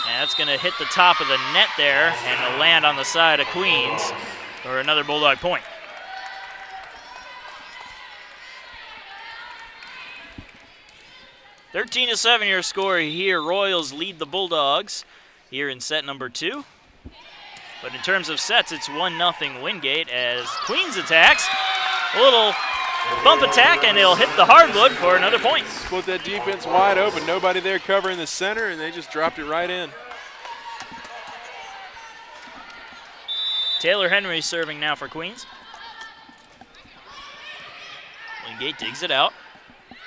And that's going to hit the top of the net there and it'll land on the side of Queens for another Bulldog point. (13-7) your score here. Royals lead the Bulldogs here in set number 2. But in terms of sets, it's 1-0 Wingate as Queens attacks. A little bump attack, and it'll hit the hardwood for another point. Split that defense wide open. Nobody there covering the center, and they just dropped it right in. Taylor Henry serving now for Queens. Wingate digs it out,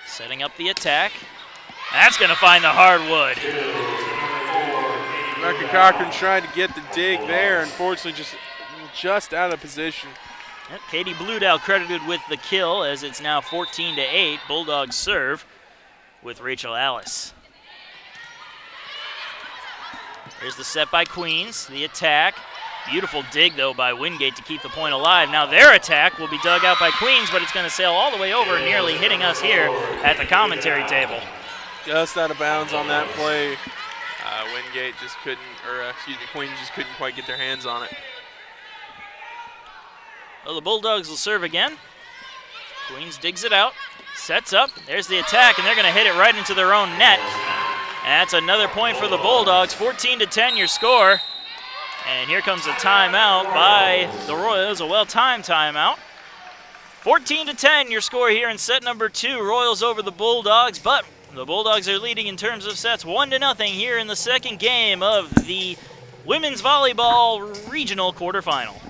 setting up the attack. That's going to find the hardwood. Rebecca Cochran tried to get the dig there. Unfortunately, just out of position. Yep, Katie Bludow credited with the kill as it's now 14-8. Bulldogs serve with Rachel Alice. Here's the set by Queens, the attack. Beautiful dig, though, by Wingate to keep the point alive. Now their attack will be dug out by Queens, but it's going to sail all the way over, nearly hitting us here at the commentary table. Just out of bounds on that play. Wingate just couldn't, Queens just couldn't quite get their hands on it. Well, the Bulldogs will serve again. Queens digs it out, sets up. There's the attack, and they're going to hit it right into their own net. And that's another point for the Bulldogs. 14-10 your score. And here comes a timeout by the Royals, a well-timed timeout. 14-10 your score here in set number 2. Royals over the Bulldogs, but the Bulldogs are leading in terms of sets 1-0 here in the second game of the Women's Volleyball Regional Quarterfinal.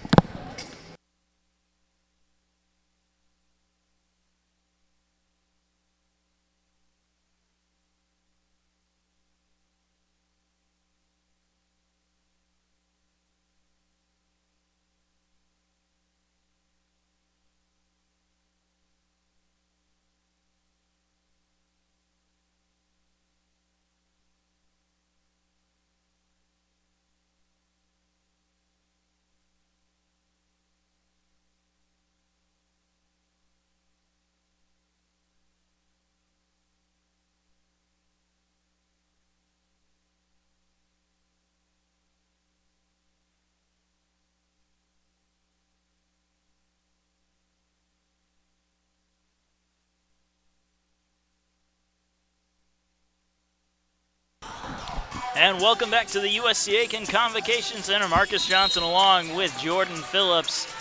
And welcome back to the USC Aiken Convocation Center. Marcus Johnson along with Jordan Phillips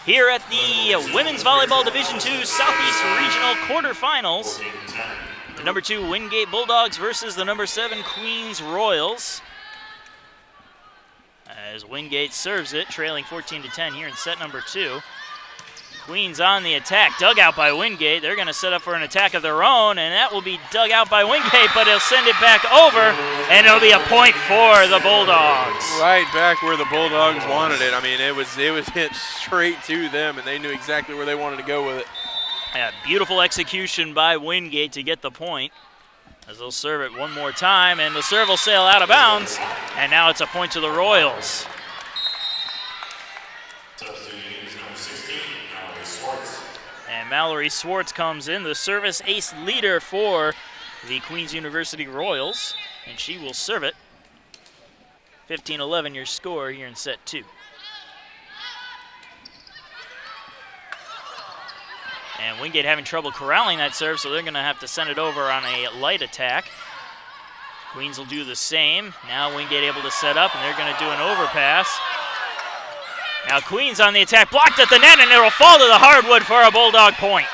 here at the Women's Volleyball Division II Southeast Regional Quarterfinals. The number 2 Wingate Bulldogs versus the number 7 Queens Royals. As Wingate serves it, trailing 14-10 here in set number 2. Queens on the attack, dug out by Wingate. They're going to set up for an attack of their own, and that will be dug out by Wingate, but he'll send it back over, and it'll be a point for the Bulldogs. Right back where the Bulldogs wanted it. I mean, it was hit straight to them, and they knew exactly where they wanted to go with it. Yeah, beautiful execution by Wingate to get the point. As they'll serve it one more time, and the serve will sail out of bounds, and now it's a point to the Royals. And Mallory Swartz comes in, the service ace leader for the Queens University Royals, and she will serve it. 15-11 your score here in set 2. And Wingate having trouble corralling that serve, so they're going to have to send it over on a light attack. Queens will do the same. Now Wingate able to set up, and they're going to do an overpass. Now Queens on the attack, blocked at the net, and it will fall to the hardwood for a Bulldog point.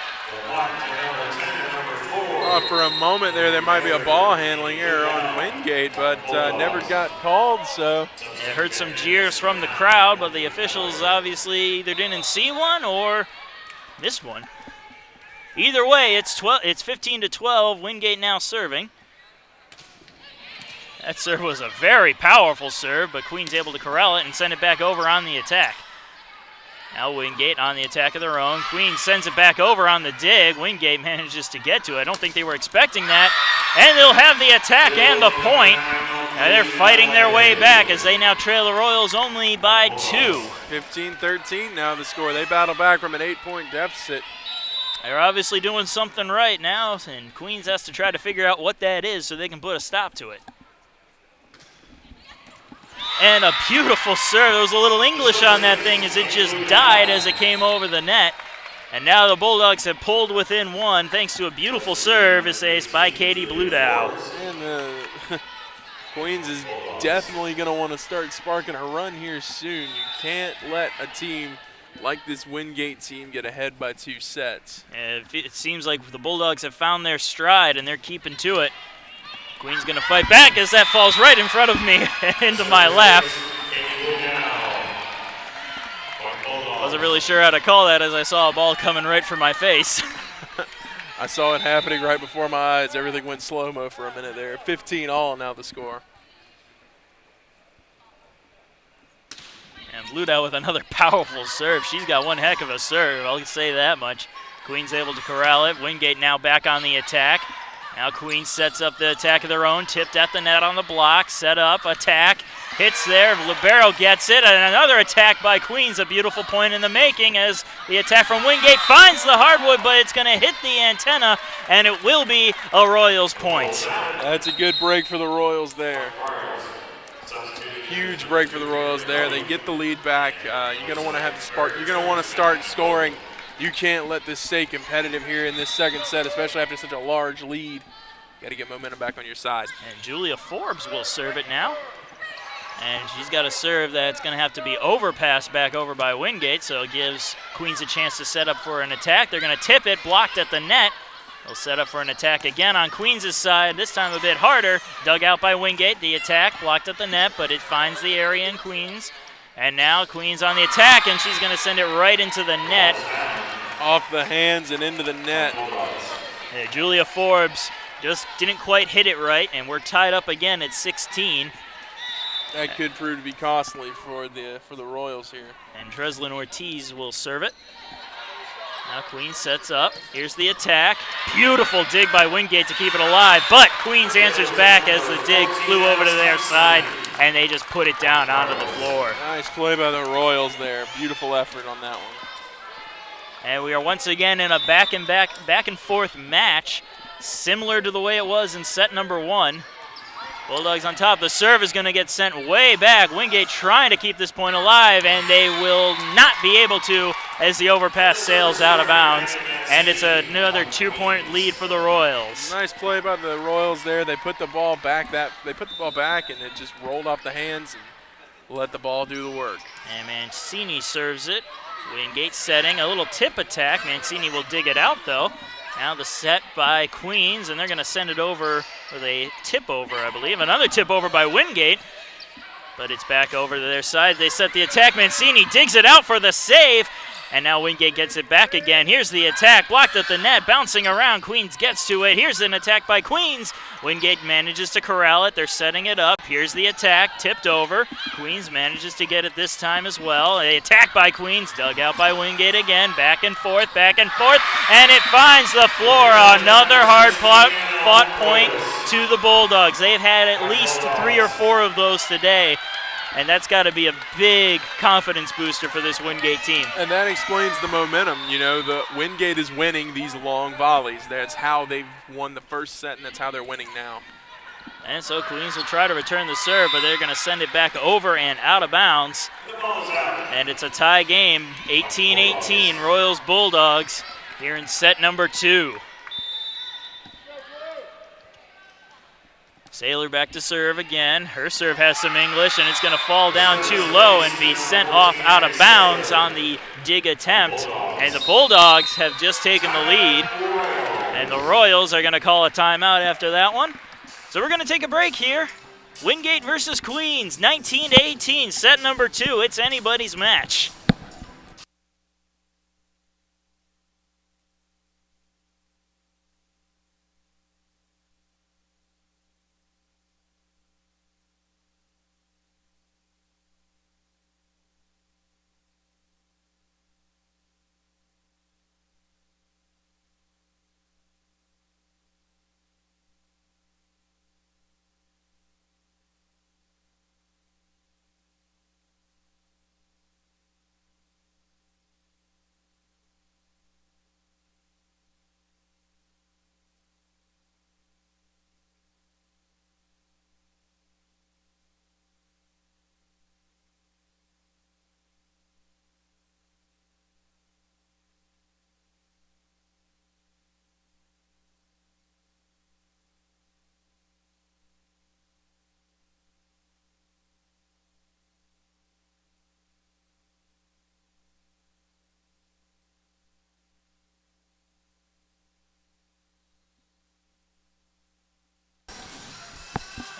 For a moment there might be a ball handling error on Wingate, but never got called, so. It heard some jeers from the crowd, but the officials obviously either didn't see one or missed one. Either way, it's 15-12, Wingate now serving. That serve was a very powerful serve, but Queens able to corral it and send it back over on the attack. Now Wingate on the attack of their own. Queens sends it back over on the dig. Wingate manages to get to it. I don't think they were expecting that. And they'll have the attack and the point. Now they're fighting their way back as they now trail the Royals only by 2. 15-13 now the score. They battle back from an 8-point deficit. They're obviously doing something right now, and Queens has to try to figure out what that is so they can put a stop to it. And a beautiful serve. There was a little English on that thing as it just died as it came over the net. And now the Bulldogs have pulled within 1 thanks to a beautiful service ace by Katie Bludow. And Queens is definitely going to want to start sparking a run here soon. You can't let a team like this Wingate team get ahead by 2 sets. It seems like the Bulldogs have found their stride and they're keeping to it. Queen's going to fight back as that falls right in front of me into my lap. Wasn't really sure how to call that as I saw a ball coming right for my face. I saw it happening right before my eyes. Everything went slow-mo for a minute there. 15-all now the score. And Bludow with another powerful serve. She's got one heck of a serve, I'll say that much. Queen's able to corral it. Wingate now back on the attack. Now Queens sets up the attack of their own, tipped at the net on the block, set up, attack, hits there, Libero gets it, and another attack by Queens, a beautiful point in the making as the attack from Wingate finds the hardwood, but it's going to hit the antenna, and it will be a Royals point. That's a good break for the Royals there. Huge break for the Royals there. They get the lead back. You're going to want to have the spark. You're going to want to start scoring You can't let this stay competitive here in this second set, especially after such a large lead. Got to get momentum back on your side. And Julia Forbes will serve it now. And she's got a serve that's going to have to be overpassed back over by Wingate, so it gives Queens a chance to set up for an attack. They're going to tip it, blocked at the net. They'll set up for an attack again on Queens' side, this time a bit harder. Dug out by Wingate. The attack blocked at the net, but it finds the area in Queens. And now Queens on the attack, and she's going to send it right into the net. Off the hands and into the net. Julia Forbes just didn't quite hit it right, and we're tied up again at 16. That could prove to be costly for the Royals here. And Dreslin Ortiz will serve it. Now Queens sets up. Here's the attack. Beautiful dig by Wingate to keep it alive, but Queens answers back as the dig flew over to their side, and they just put it down onto the floor. Nice play by the Royals there. Beautiful effort on that one. And we are once again in a back and forth match, similar to the way it was in set number 1. Bulldogs on top. The serve is going to get sent way back. Wingate trying to keep this point alive, and they will not be able to as the overpass sails out of bounds. And it's another 2-point lead for the Royals. Nice play by the Royals there. They put the ball back. They put the ball back, and it just rolled off the hands and let the ball do the work. And Mancini serves it. Wingate setting a little tip attack. Mancini will dig it out, though. Now the set by Queens, and they're going to send it over with a tip over, I believe. Another tip over by Wingate, but it's back over to their side. They set the attack. Mancini digs it out for the save, and now Wingate gets it back again. Here's the attack, blocked at the net, bouncing around. Queens gets to it. Here's an attack by Queens. Wingate manages to corral it. They're setting it up. Here's the attack, tipped over. Queens manages to get it this time as well. A attack by Queens, dug out by Wingate again. Back and forth, and it finds the floor. Another hard-fought point to the Bulldogs. They've had at least 3 or 4 of those today, and that's got to be a big confidence booster for this Wingate team. And that explains the momentum. You know, the Wingate is winning these long volleys. That's how they've won the first set, and that's how they're winning now. And so Queens will try to return the serve, but they're going to send it back over and out of bounds. And it's a tie game, 18-18, Royals Bulldogs here in set number 2. Saylor back to serve again. Her serve has some English, and it's going to fall down too low and be sent off out of bounds on the dig attempt. And the Bulldogs have just taken the lead, and the Royals are going to call a timeout after that one. So we're going to take a break here. Wingate versus Queens, 19-18, set number 2. It's anybody's match.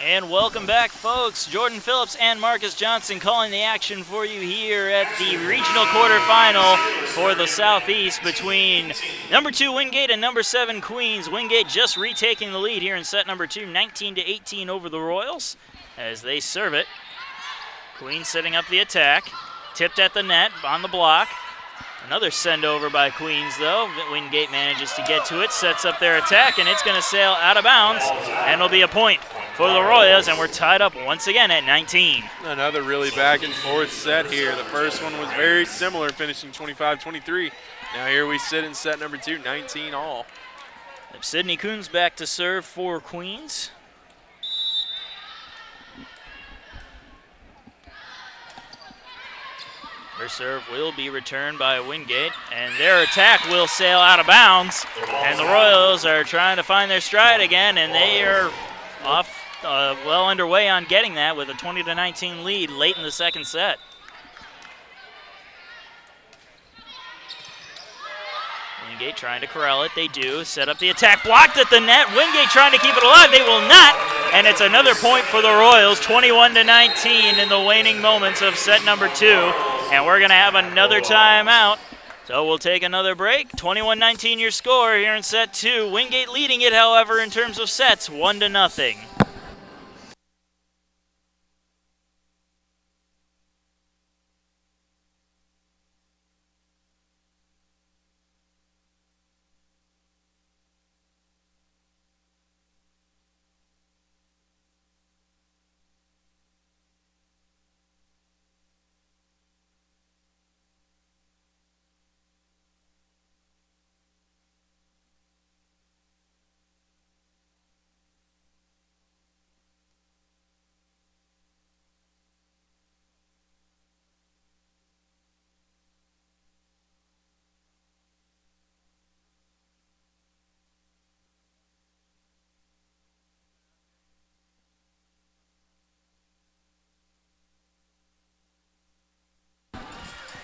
And welcome back, folks. Jordan Phillips and Marcus Johnson calling the action for you here at the regional quarterfinal for the Southeast between number 2 Wingate and number 7 Queens. Wingate just retaking the lead here in set number 2, 19-18 over the Royals as they serve it. Queens setting up the attack, tipped at the net on the block. Another send over by Queens, though. Wingate manages to get to it, sets up their attack, and it's going to sail out of bounds, and it'll be a point for the Royals, and we're tied up once again at 19. Another really back and forth set here. The first one was very similar, finishing 25-23. Now here we sit in set number 2, 19 all. Sydney Coons back to serve for Queens. First serve will be returned by Wingate, and their attack will sail out of bounds. And the Royals are trying to find their stride again, and they are off well underway on getting that with a 20-19 lead late in the second set. Wingate trying to corral it. They do. Set up the attack. Blocked at the net. Wingate trying to keep it alive. They will not. And it's another point for the Royals, 21-19 in the waning moments of set number 2. And we're going to have another timeout. So we'll take another break. 21-19 your score here in set 2. Wingate leading it, however, in terms of sets, 1-0.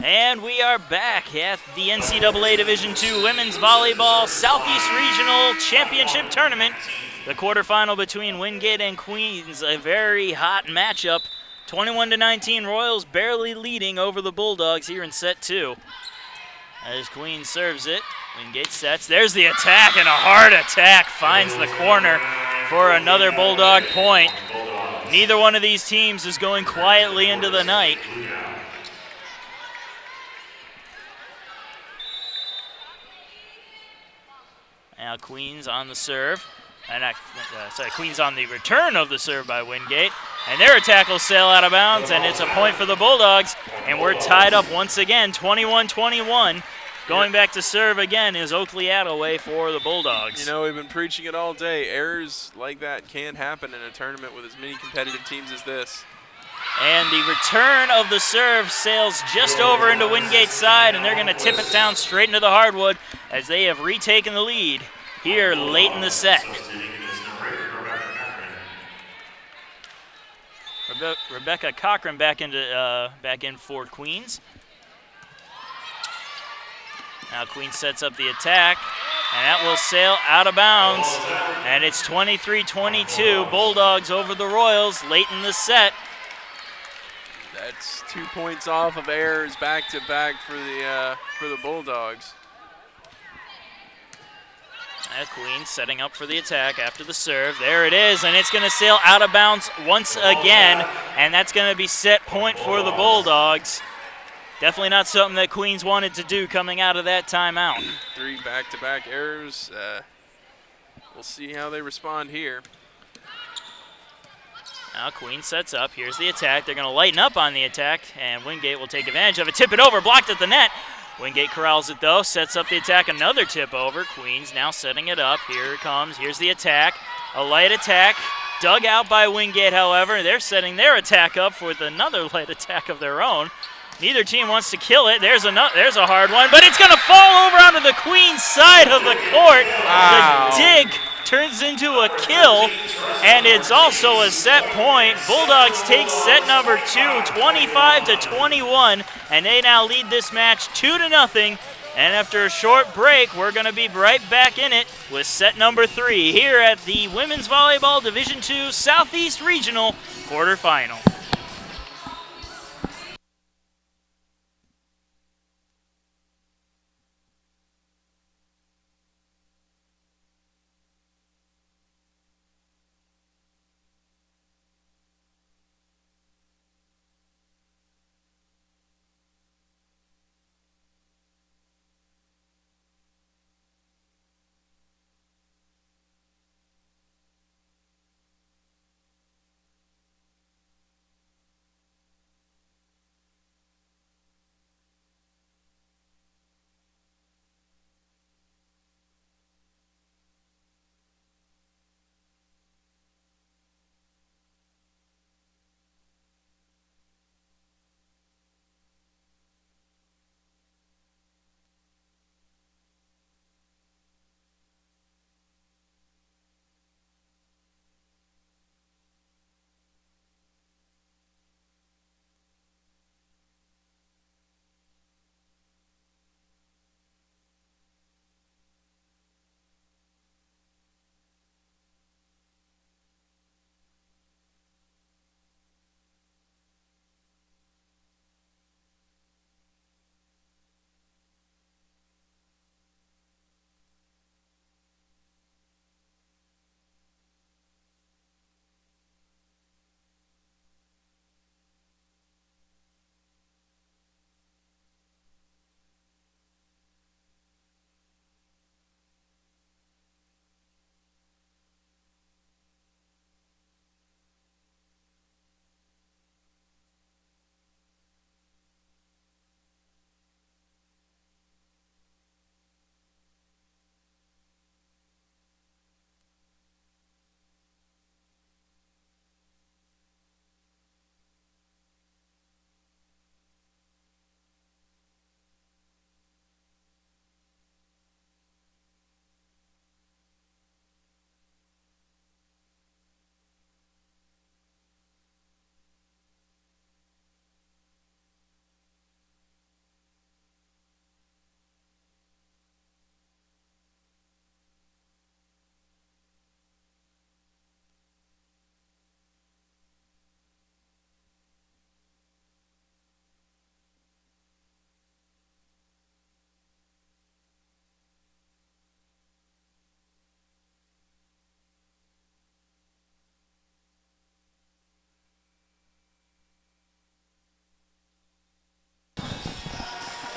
And we are back at the NCAA Division II Women's Volleyball Southeast Regional Championship Tournament. The quarterfinal between Wingate and Queens, a very hot matchup. 21-19 Royals barely leading over the Bulldogs here in set 2. As Queens serves it, Wingate sets. There's the attack, and a hard attack finds the corner for another Bulldog point. Neither one of these teams is going quietly into the night. Now Queens on the serve, and Queens on the return of the serve by Wingate, and their attack will sail out of bounds, and it's a point for the Bulldogs, and we're tied up once again, 21-21. Going back to serve again is Oakley Attaway for the Bulldogs. You know, we've been preaching it all day. Errors like that can happen in a tournament with as many competitive teams as this. And the return of the serve sails just over into Wingate's side, and they're going to tip it down straight into the hardwood as they have retaken the lead here late in the set. Rebecca Cochran back in for Queens. Now Queens sets up the attack, and that will sail out of bounds. And it's 23-22, Bulldogs over the Royals late in the set. That's 2 points off of errors back-to-back for the Bulldogs. Queens setting up for the attack after the serve. There it is, and it's going to sail out of bounds once again, and that's going to be set point for the Bulldogs. Definitely not something that Queens wanted to do coming out of that timeout. 3 back-to-back errors. We'll see how they respond here. Now Queens sets up. Here's the attack. They're going to lighten up on the attack, and Wingate will take advantage of it. Tip it over, blocked at the net. Wingate corrals it, though, sets up the attack. Another tip over. Queens now setting it up. Here it comes. Here's the attack. A light attack. Dug out by Wingate, however. They're setting their attack up with another light attack of their own. Neither team wants to kill it. There's a hard one, but it's going to fall over onto the Queens side of the court. Wow. The dig turns into a kill, and it's also a set point. Bulldogs take set number 2, 25-21, and they now lead this match 2-0. And after a short break, we're going to be right back in it with set number 3 here at the Women's Volleyball Division II Southeast Regional quarterfinal.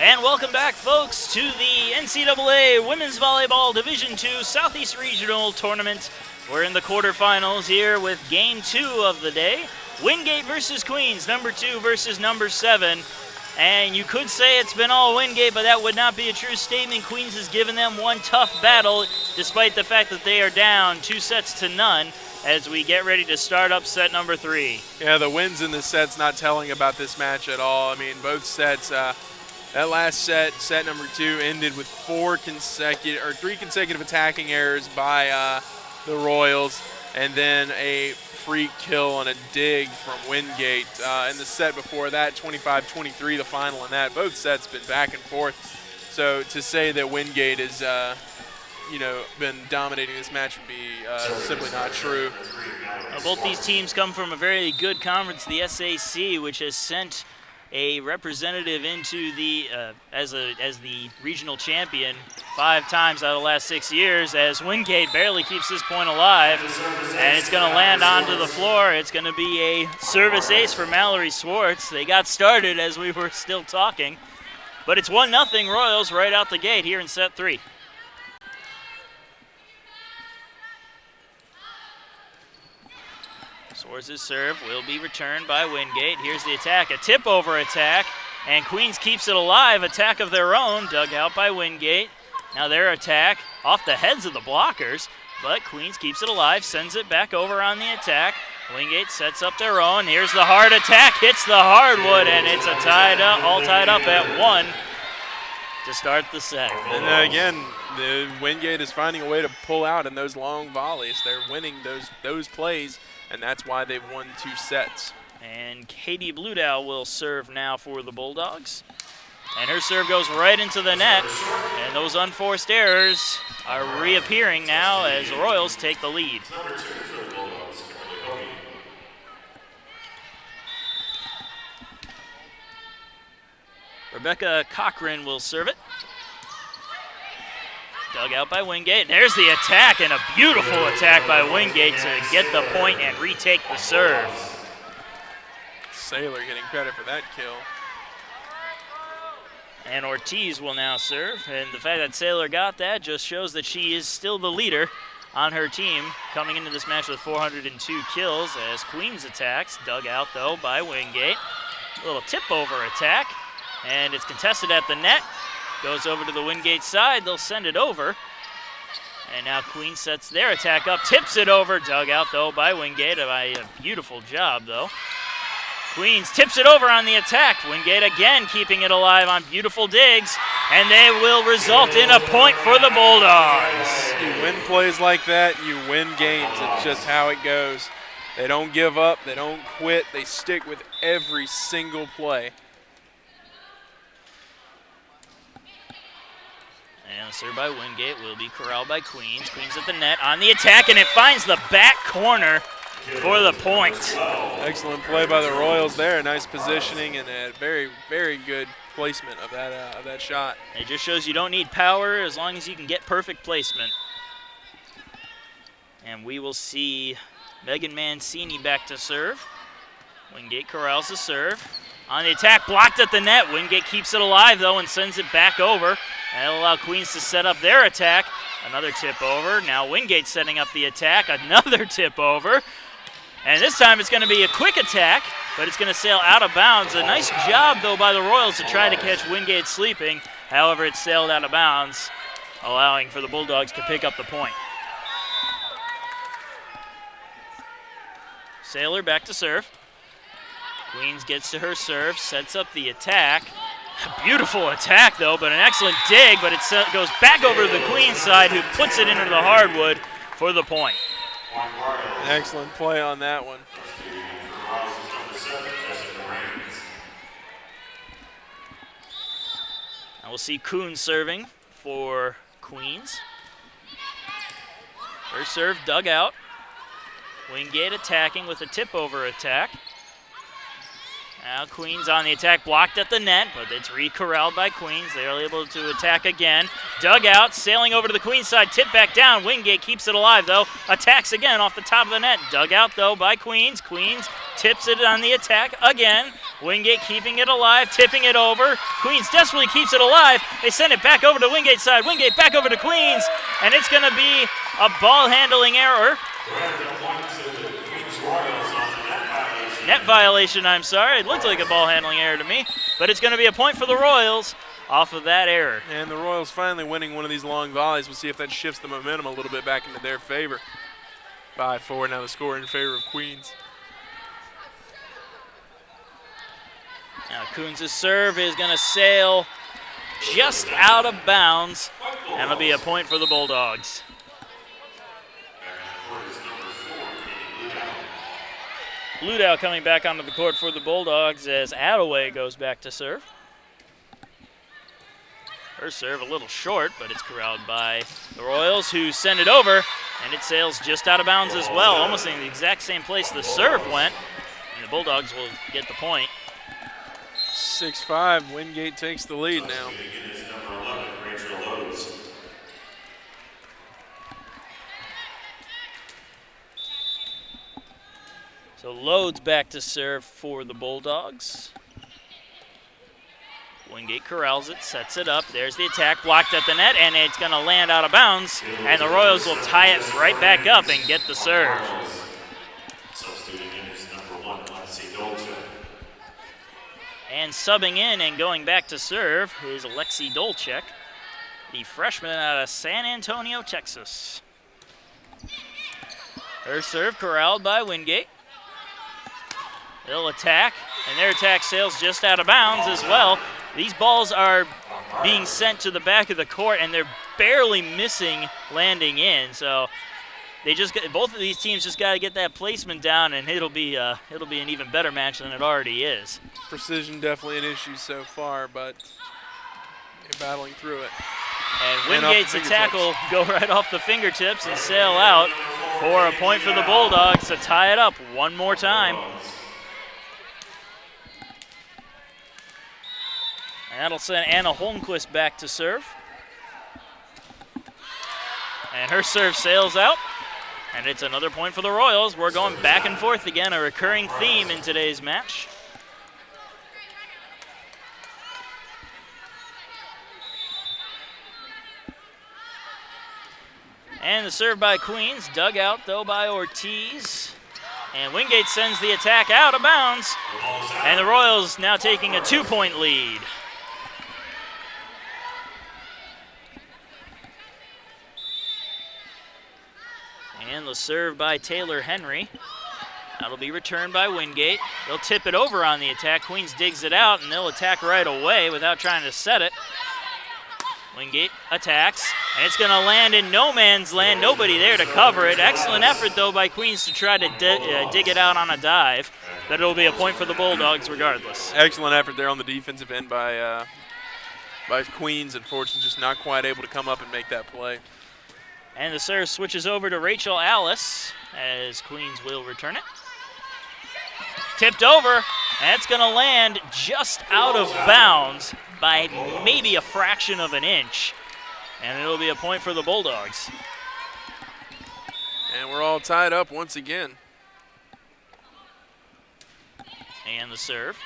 And welcome back, folks, to the NCAA Women's Volleyball Division II Southeast Regional Tournament. We're in the quarterfinals here with Game 2 of the day. Wingate versus Queens, number 2 versus number 7. And you could say it's been all Wingate, but that would not be a true statement. Queens has given them one tough battle, despite the fact that they are down 2-0 as we get ready to start up set number 3. Yeah, the wins in the set's not telling about this match at all. I mean, both sets, that last set, set number 2, ended with 3 consecutive attacking errors by the Royals, and then a free kill on a dig from Wingate. In the set before that, 25-23, the final in that. Both sets been back and forth. So to say that Wingate has, been dominating this match would be simply not true. Both these teams come from a very good conference, the SAC, which has sent a representative into the as the regional champion 5 times out of the last 6 years, as Wingate barely keeps this point alive, and it's going to land onto the floor. It's going to be a service ace for Mallory Swartz. They got started as we were still talking, but it's 1-0 Royals right out the gate here in set 3. Swartz's serve will be returned by Wingate. Here's the attack, a tip-over attack, and Queens keeps it alive. Attack of their own, dug out by Wingate. Now their attack off the heads of the blockers, but Queens keeps it alive, sends it back over on the attack. Wingate sets up their own. Here's the hard attack, hits the hardwood, and it's all tied up at 1 to start the set. And again, the Wingate is finding a way to pull out in those long volleys. They're winning those plays, and that's why they've won 2 sets. And Katie Bludow will serve now for the Bulldogs. And her serve goes right into the net, and those unforced errors are reappearing now as the Royals take the lead. Rebecca Cochran will serve it. Dug out by Wingate. There's the attack, and a beautiful attack by Wingate to get the point and retake the serve. Saylor getting credit for that kill. And Ortiz will now serve, and the fact that Saylor got that just shows that she is still the leader on her team, coming into this match with 402 kills as Queens attacks. Dug out, though, by Wingate. A little tip-over attack, and it's contested at the net. Goes over to the Wingate side. They'll send it over. And now Queens sets their attack up, tips it over. Dug out, though, by Wingate. A beautiful job, though. Queens tips it over on the attack. Wingate again keeping it alive on beautiful digs, and they will result in a point for the Bulldogs. You win plays like that, you win games. It's just how it goes. They don't give up, they don't quit, they stick with every single play. And the serve by Wingate will be corralled by Queens. Queens at the net on the attack, and it finds the back corner for the point. Excellent play by the Royals there. Nice positioning and a very, very good placement of that shot. It just shows you don't need power as long as you can get perfect placement. And we will see Megan Mancini back to serve. Wingate corrals the serve. On the attack, blocked at the net. Wingate keeps it alive, though, and sends it back over. And that'll allow Queens to set up their attack. Another tip over. Now Wingate setting up the attack. Another tip over. And this time it's going to be a quick attack, but it's going to sail out of bounds. A nice job, though, by the Royals to try to catch Wingate sleeping. However, it sailed out of bounds, allowing for the Bulldogs to pick up the point. Saylor back to serve. Queens gets to her serve, sets up the attack. A beautiful attack, though, but an excellent dig, but it goes back over to the Queens side, who puts it into the hardwood for the point. An excellent play on that one. Now we'll see Kuhn serving for Queens. Her serve dug out. Wingate attacking with a tip-over attack. Now Queens on the attack, blocked at the net, but it's re-corralled by Queens. They're able to attack again. Dug out, sailing over to the Queens side, tip back down. Wingate keeps it alive, though. Attacks again off the top of the net. Dug out, though, by Queens. Queens tips it on the attack again. Wingate keeping it alive, tipping it over. Queens desperately keeps it alive. They send it back over to Wingate side. Wingate back over to Queens, and it's going to be a ball handling error. Net violation, I'm sorry. It looked like a ball handling error to me, but it's going to be a point for the Royals off of that error. And the Royals finally winning one of these long volleys. We'll see if that shifts the momentum a little bit back into their favor. 5-4 now the score in favor of Queens. Now Coons' serve is going to sail just out of bounds, and it'll be a point for the Bulldogs. Bluedow coming back onto the court for the Bulldogs as Attaway goes back to serve. Her serve a little short, but it's corralled by the Royals, who send it over, and it sails just out of bounds as well, almost in the exact same place the serve went, and the Bulldogs will get the point. 6-5, Wingate takes the lead now. So Loads back to serve for the Bulldogs. Wingate corrals it, sets it up. There's the attack, blocked at the net, and it's going to land out of bounds. And the Royals will tie it right back up and get the serve. And subbing in and going back to serve is Alexi Dolchek, the freshman out of San Antonio, Texas. Her serve corralled by Wingate. They'll attack, and their attack sails just out of bounds as well. These balls are being sent to the back of the court, and they're barely missing landing in. So they just both of these teams just got to get that placement down, and it'll be an even better match than it already is. Precision definitely an issue so far, but they're battling through it. And Wingate's attack will go right off the fingertips and sail out for a point for the Bulldogs to tie it up one more time. And that'll send Anna Holmquist back to serve. And her serve sails out. And it's another point for the Royals. We're going back and forth again, a recurring theme in today's match. And the serve by Queens, dug out though by Ortiz. And Wingate sends the attack out of bounds. And the Royals now taking a 2-point lead. And the serve by Taylor Henry. That'll be returned by Wingate. They'll tip it over on the attack. Queens digs it out, and they'll attack right away without trying to set it. Wingate attacks, and it's going to land in no man's land. Nobody there to cover it. Excellent effort, though, by Queens to try to dig it out on a dive. But it'll be a point for the Bulldogs regardless. Excellent effort there on the defensive end by Queens. Unfortunately, just not quite able to come up and make that play. And the serve switches over to Rachel Alice as Queens will return it. Tipped over, and it's going to land just out of bounds by maybe a fraction of an inch. And it'll be a point for the Bulldogs. And we're all tied up once again. And the serve.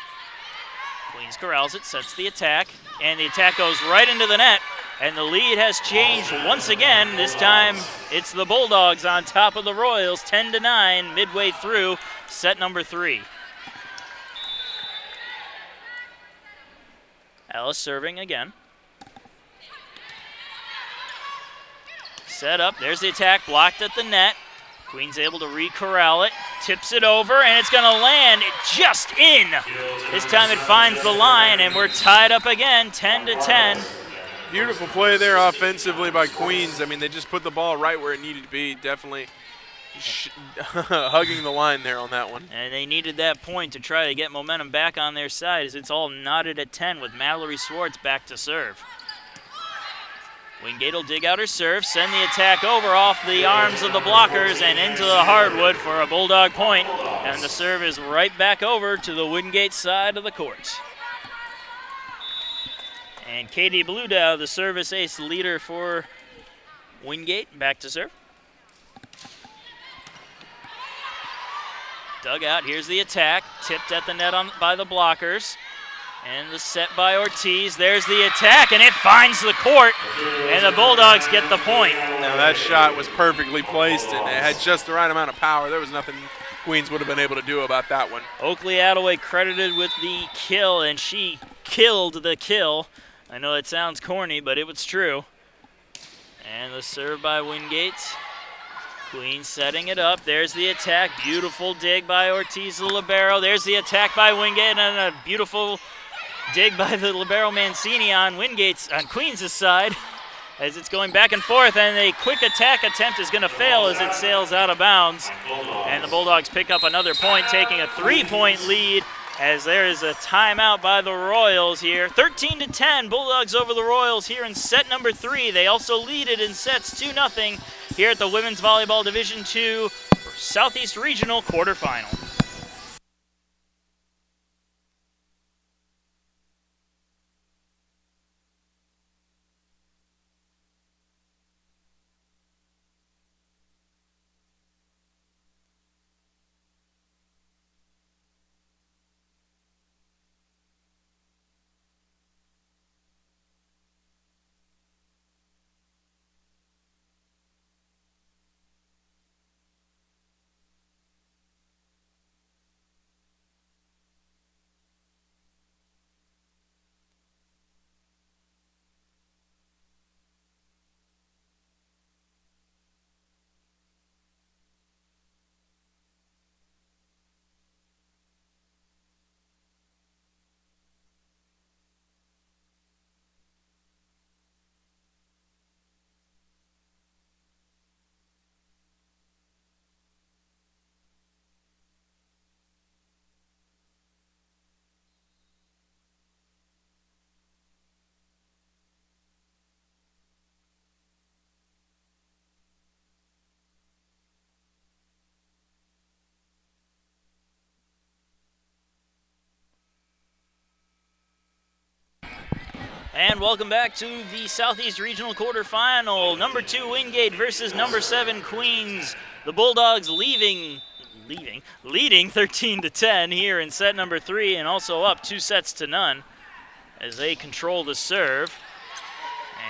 Queens corrals it, sets the attack, and the attack goes right into the net. And the lead has changed once again. This time it's the Bulldogs on top of the Royals, 10-9, midway through set number 3. Alice serving again. Set up, there's the attack, blocked at the net. Queen's able to re-corral it, tips it over, and it's gonna land just in. This time it finds the line, and we're tied up again, 10-10. Beautiful play there offensively by Queens. I mean, they just put the ball right where it needed to be. Definitely hugging the line there on that one. And they needed that point to try to get momentum back on their side as it's all knotted at 10 with Mallory Swartz back to serve. Wingate will dig out her serve, send the attack over off the arms of the blockers and into the hardwood for a Bulldog point. And the serve is right back over to the Wingate side of the court. And Katie Bluedow, the service ace leader for Wingate, back to serve. Dug out, here's the attack. Tipped at the net by the blockers. And the set by Ortiz. There's the attack, and it finds the court. And the Bulldogs get the point. Now that shot was perfectly placed, and it had just the right amount of power. There was nothing Queens would have been able to do about that one. Oakley Attaway credited with the kill, and she killed the kill. I know it sounds corny, but it was true. And the serve by Wingate. Queens setting it up. There's the attack. Beautiful dig by Ortiz, the libero. There's the attack by Wingate, and a beautiful dig by the libero Mancini on Queens' side as it's going back and forth, and a quick attack attempt is going to fail as it sails out of bounds. And the Bulldogs pick up another point, taking a 3-point lead as there is a timeout by the Royals here. 13-10, Bulldogs over the Royals here in set number 3. They also lead it in sets 2-0 here at the Women's Volleyball Division II Southeast Regional quarterfinal. And welcome back to the Southeast Regional quarterfinal. Number 2 Wingate versus number 7 Queens. The Bulldogs leading 13-10 here in set number 3, and also up 2-0 as they control the serve.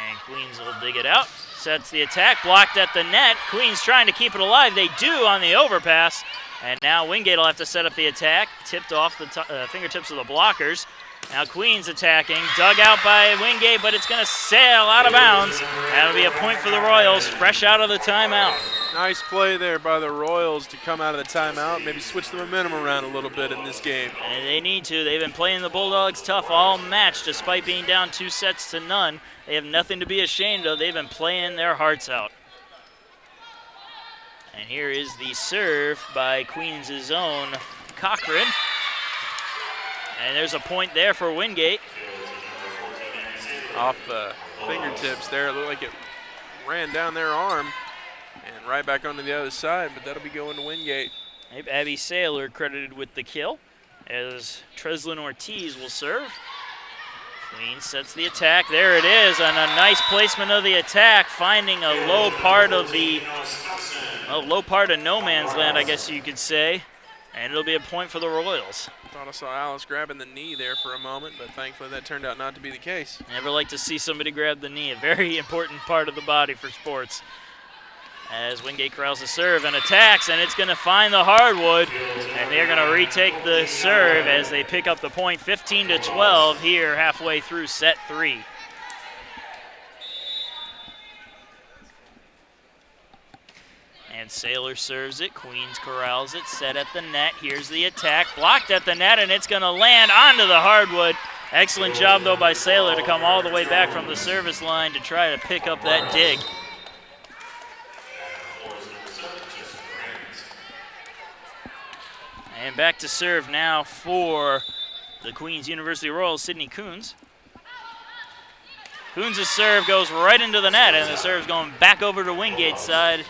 And Queens will dig it out. Sets the attack, blocked at the net. Queens trying to keep it alive. They do on the overpass. And now Wingate will have to set up the attack. Tipped off the fingertips of the blockers. Now Queens attacking, dug out by Wingate, but it's going to sail out of bounds. That'll be a point for the Royals, fresh out of the timeout. Nice play there by the Royals to come out of the timeout, maybe switch the momentum around a little bit in this game. And they need to. They've been playing the Bulldogs tough all match despite being down 2-0. They have nothing to be ashamed of. They've been playing their hearts out. And here is the serve by Queens' own Cochran. And there's a point there for Wingate. Off the fingertips there, it looked like it ran down their arm and right back onto the other side, but that'll be going to Wingate. Abby Saylor credited with the kill as Treslin Ortiz will serve. Queens sets the attack. There it is, and a nice placement of the attack, finding a low part of no man's land, I guess you could say. And it'll be a point for the Royals. Thought I saw Alice grabbing the knee there for a moment, but thankfully that turned out not to be the case. Never like to see somebody grab the knee, a very important part of the body for sports. As Wingate corrals the serve and attacks, and it's going to find the hardwood. And they're going to retake the serve as they pick up the point, 15-12 here halfway through set 3. And Saylor serves it, Queens corrals it, set at the net. Here's the attack, blocked at the net, and it's going to land onto the hardwood. Excellent job, though, by Saylor to come all the way back from the service line to try to pick up that dig. And back to serve now for the Queens University Royals, Sydney Coons. Coons' serve goes right into the net, and the serve's going back over to Wingate's side.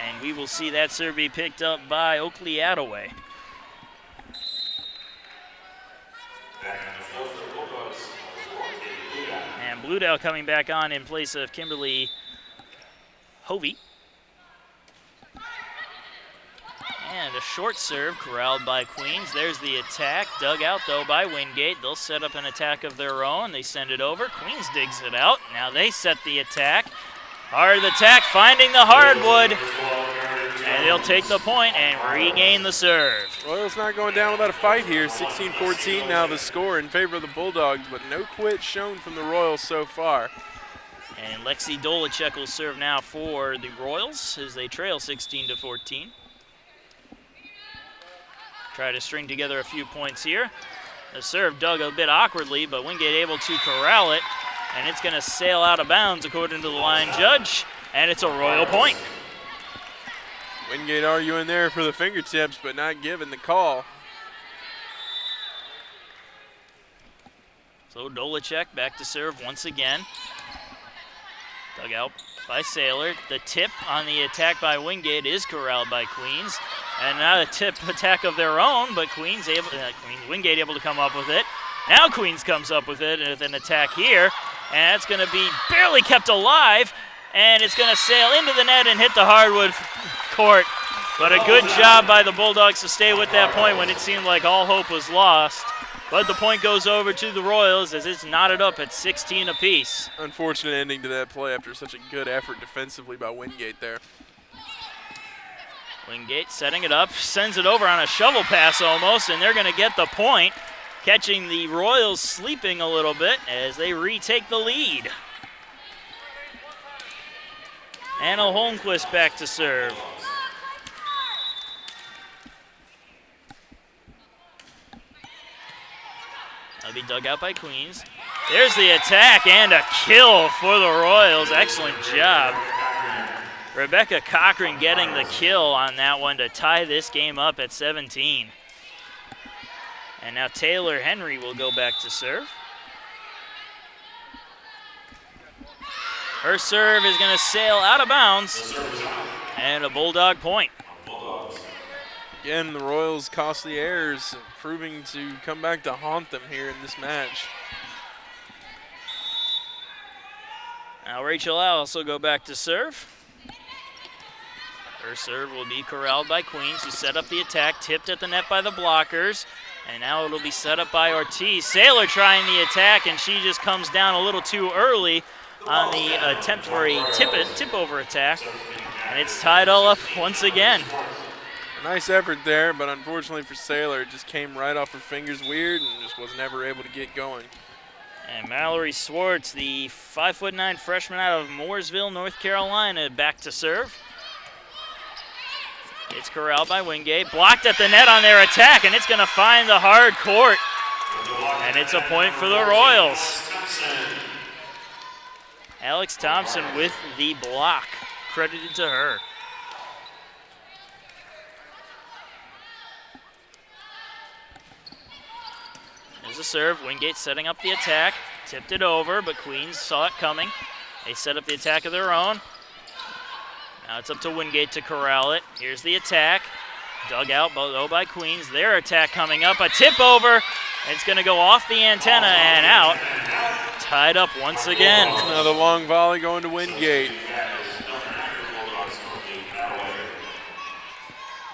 And we will see that serve be picked up by Oakley Attaway. And Bluedale coming back on in place of Kimberly Hovey. And a short serve corralled by Queens. There's the attack. Dug out, though, by Wingate. They'll set up an attack of their own. They send it over. Queens digs it out. Now they set the attack. Hard attack, finding the hardwood. And they'll take the point and regain the serve. Royals not going down without a fight here. 16-14 now the score in favor of the Bulldogs, but no quit shown from the Royals so far. And Lexi Dolacek will serve now for the Royals as they trail 16-14. Try to string together a few points here. The serve dug a bit awkwardly, but Wingate able to corral it, and it's going to sail out of bounds according to the line judge, and it's a Royal point. Wingate arguing there for the fingertips, but not given the call. So Dolacek back to serve once again. Dug out by Saylor. The tip on the attack by Wingate is corralled by Queens. And now a tip attack of their own, but Wingate able to come up with it. Now Queens comes up with it with an attack here, and that's going to be barely kept alive, and it's going to sail into the net and hit the hardwood court. But a good job by the Bulldogs to stay with that point when it seemed like all hope was lost. But the point goes over to the Royals as it's knotted up at 16 apiece. Unfortunate ending to that play after such a good effort defensively by Wingate there. Wingate setting it up, sends it over on a shovel pass almost, and they're going to get the point, catching the Royals sleeping a little bit as they retake the lead. Anna Holmquist back to serve. That'll be dug out by Queens. There's the attack and a kill for the Royals. Excellent job. Rebecca Cochran getting the kill on that one to tie this game up at 17. And now Taylor Henry will go back to serve. Her serve is going to sail out of bounds. And a Bulldog point. Again, the Royals' costly errors proving to come back to haunt them here in this match. Now Rachel Alice will go back to serve. Her serve will be corralled by Queens, who set up the attack, tipped at the net by the blockers, and now it'll be set up by Ortiz. Saylor trying the attack, and she just comes down a little too early on the attempt for a tip-over attack, and it's tied all up once again. A nice effort there, but unfortunately for Saylor, it just came right off her fingers weird and just was never able to get going. And Mallory Swartz, the 5'9" freshman out of Mooresville, North Carolina, back to serve. It's corralled by Wingate, blocked at the net on their attack, and it's going to find the hard court. And it's a point for the Royals. Alex Thompson with the block, credited to her. There's a serve, Wingate setting up the attack, tipped it over, but Queens saw it coming. They set up the attack of their own. Now it's up to Wingate to corral it. Here's the attack. Dug out though by Queens. Their attack coming up. A tip over. It's going to go off the antenna and out. Tied up once again. Another long volley going to Wingate.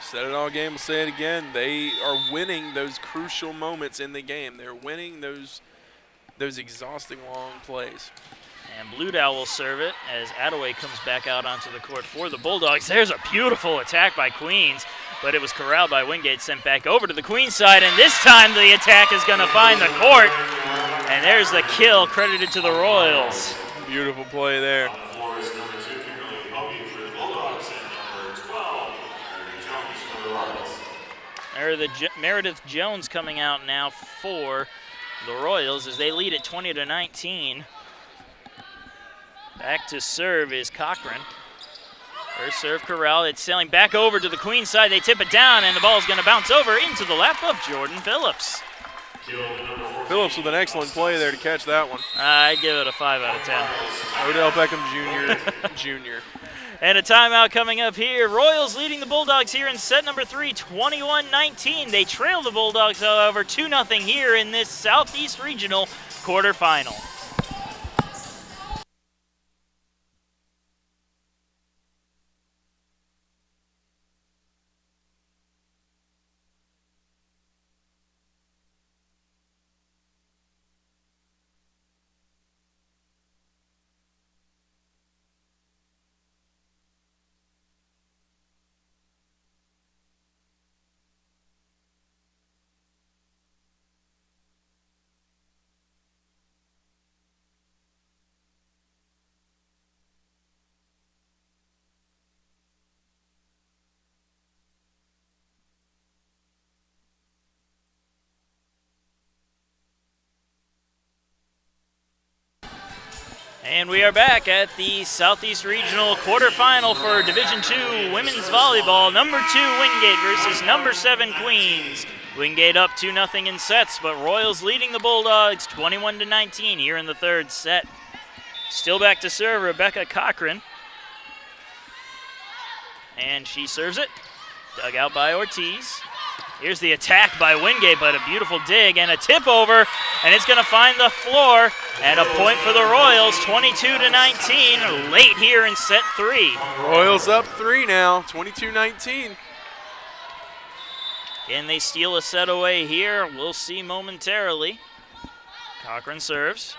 Said it all game, we'll say it again. They are winning those crucial moments in the game. They're winning those exhausting long plays. And Bluedow will serve it as Attaway comes back out onto the court for the Bulldogs. There's a beautiful attack by Queens, but it was corralled by Wingate, sent back over to the Queens side, and this time the attack is going to find the court. And there's the kill credited to the Royals. Beautiful play there. Meredith Jones coming out now for the Royals as they lead at 20-19. Back to serve is Cochran. Her serve corral. It's sailing back over to the Queens side. They tip it down, and the ball is going to bounce over into the lap of Jordan Phillips. Phillips with an excellent play there to catch that one. I'd give it a 5 out of 10. Odell Beckham Jr. And a timeout coming up here. Royals leading the Bulldogs here in set number 3, 21-19. They trail the Bulldogs, however, 2-0 here in this Southeast Regional quarterfinal. And we are back at the Southeast Regional quarterfinal for Division II women's volleyball. Number 2 Wingate versus number 7 Queens. Wingate up 2-0 in sets, but Royals leading the Bulldogs 21-19 here in the third set. Still back to serve Rebecca Cochran. And she serves it. Dug out by Ortiz. Here's the attack by Wingate, but a beautiful dig and a tip over, and it's going to find the floor. And a point for the Royals, 22-19, late here in set 3. Royals up 3 now, 22-19. Can they steal a set away here? We'll see momentarily. Cochran serves.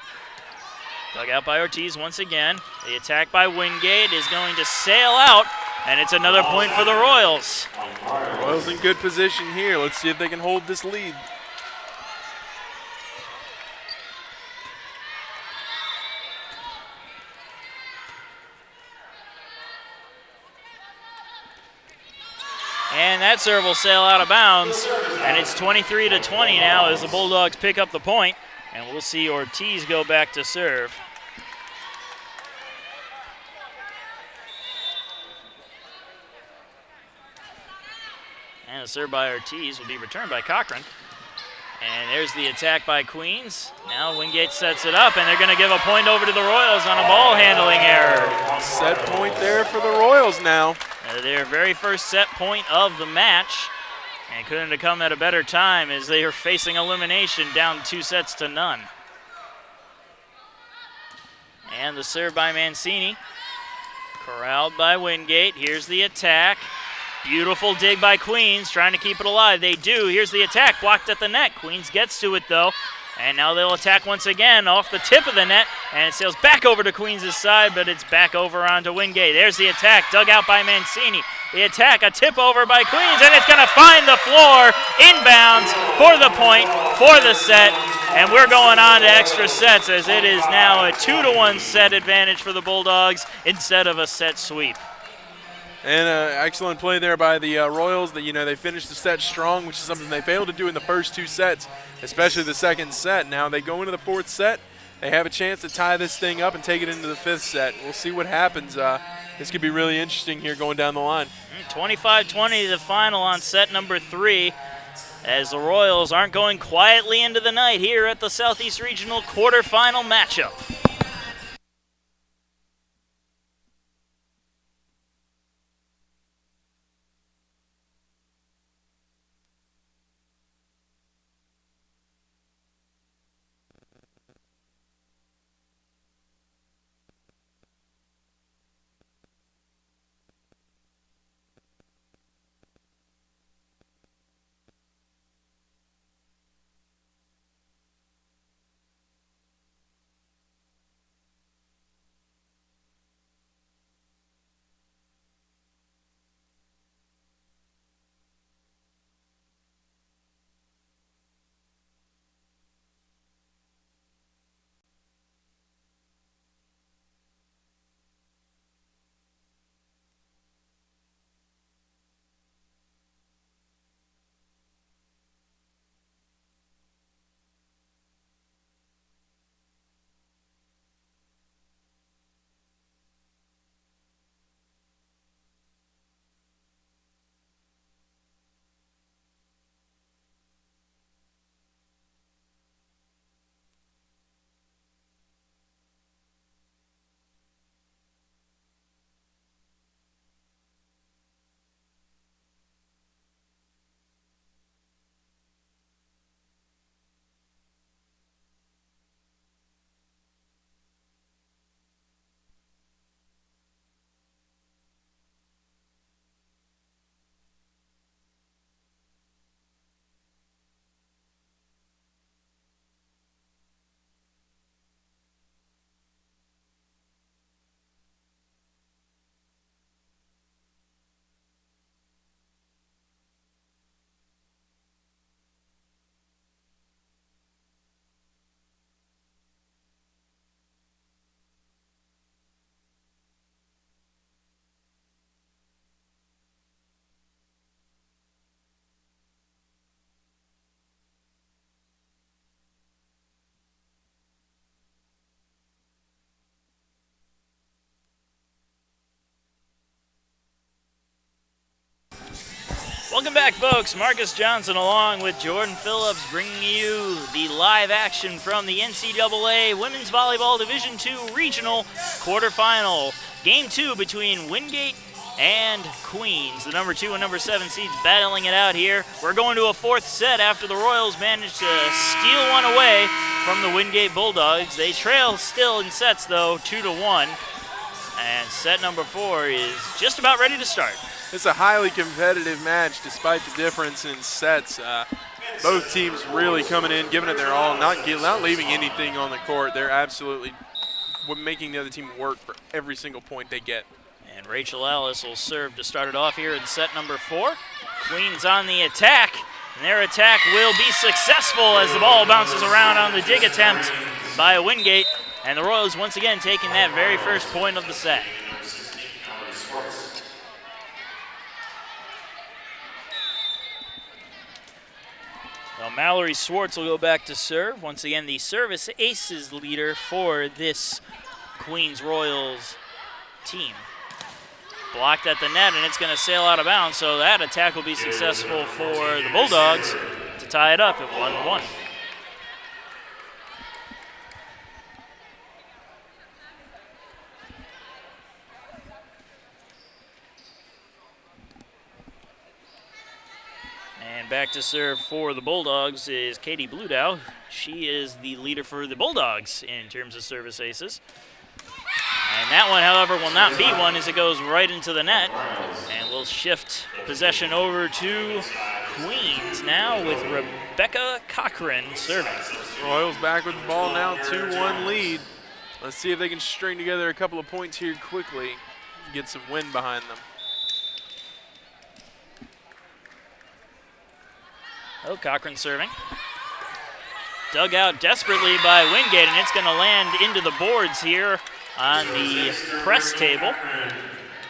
Dug out by Ortiz once again. The attack by Wingate is going to sail out, and it's another point for the Royals. Royals in good position here. Let's see if they can hold this lead. And that serve will sail out of bounds, and it's 23-20 now as the Bulldogs pick up the point, and we'll see Ortiz go back to serve. And the serve by Ortiz will be returned by Cochran. And there's the attack by Queens. Now Wingate sets it up, and they're going to give a point over to the Royals on a ball handling error. Set point there for the Royals now. Their very first set point of the match. And couldn't have come at a better time as they are facing elimination down 2-0. And the serve by Mancini. Corralled by Wingate. Here's the attack. Beautiful dig by Queens, trying to keep it alive. They do. Here's the attack, blocked at the net. Queens gets to it, though. And now they'll attack once again off the tip of the net. And it sails back over to Queens' side, but it's back over onto Wingate. There's the attack, dug out by Mancini. The attack, a tip over by Queens, and it's going to find the floor inbounds for the point, for the set. And we're going on to extra sets as it is now a 2-1 set advantage for the Bulldogs instead of a set sweep. And excellent play there by the Royals. That they finished the set strong, which is something they failed to do in the first 2 sets, especially the second set. Now they go into the 4th set. They have a chance to tie this thing up and take it into the 5th set. We'll see what happens. This could be really interesting here going down the line. 25-20 the final on set number 3, as the Royals aren't going quietly into the night here at the Southeast Regional quarterfinal matchup. Welcome back, folks. Marcus Johnson along with Jordan Phillips bringing you the live action from the NCAA Women's Volleyball Division II Regional Quarterfinal. Game 2 between Wingate and Queens. The number 2 and number 7 seeds battling it out here. We're going to a 4th set after the Royals managed to steal one away from the Wingate Bulldogs. They trail still in sets, though, 2-1. And set number 4 is just about ready to start. It's a highly competitive match despite the difference in sets. Both teams really coming in, giving it their all, not leaving anything on the court. They're absolutely making the other team work for every single point they get. And Rachel Ellis will serve to start it off here in set number 4. Queens on the attack, and their attack will be successful as the ball bounces around on the dig attempt by Wingate. And the Royals once again taking that very first point of the set. Well, Mallory Swartz will go back to serve. Once again, the service aces leader for this Queens Royals team. Blocked at the net, and it's going to sail out of bounds, so that attack will be successful for the Bulldogs to tie it up at 1-1. And back to serve for the Bulldogs is Katie Bludow. She is the leader for the Bulldogs in terms of service aces. And that one, however, will not be one as it goes right into the net. And we'll shift possession over to Queens now with Rebecca Cochran serving. Royals back with the ball now, 2-1 lead. Let's see if they can string together a couple of points here quickly, get some wind behind them. Oh, Cochran serving. Dug out desperately by Wingate, and it's going to land into the boards here on the press table.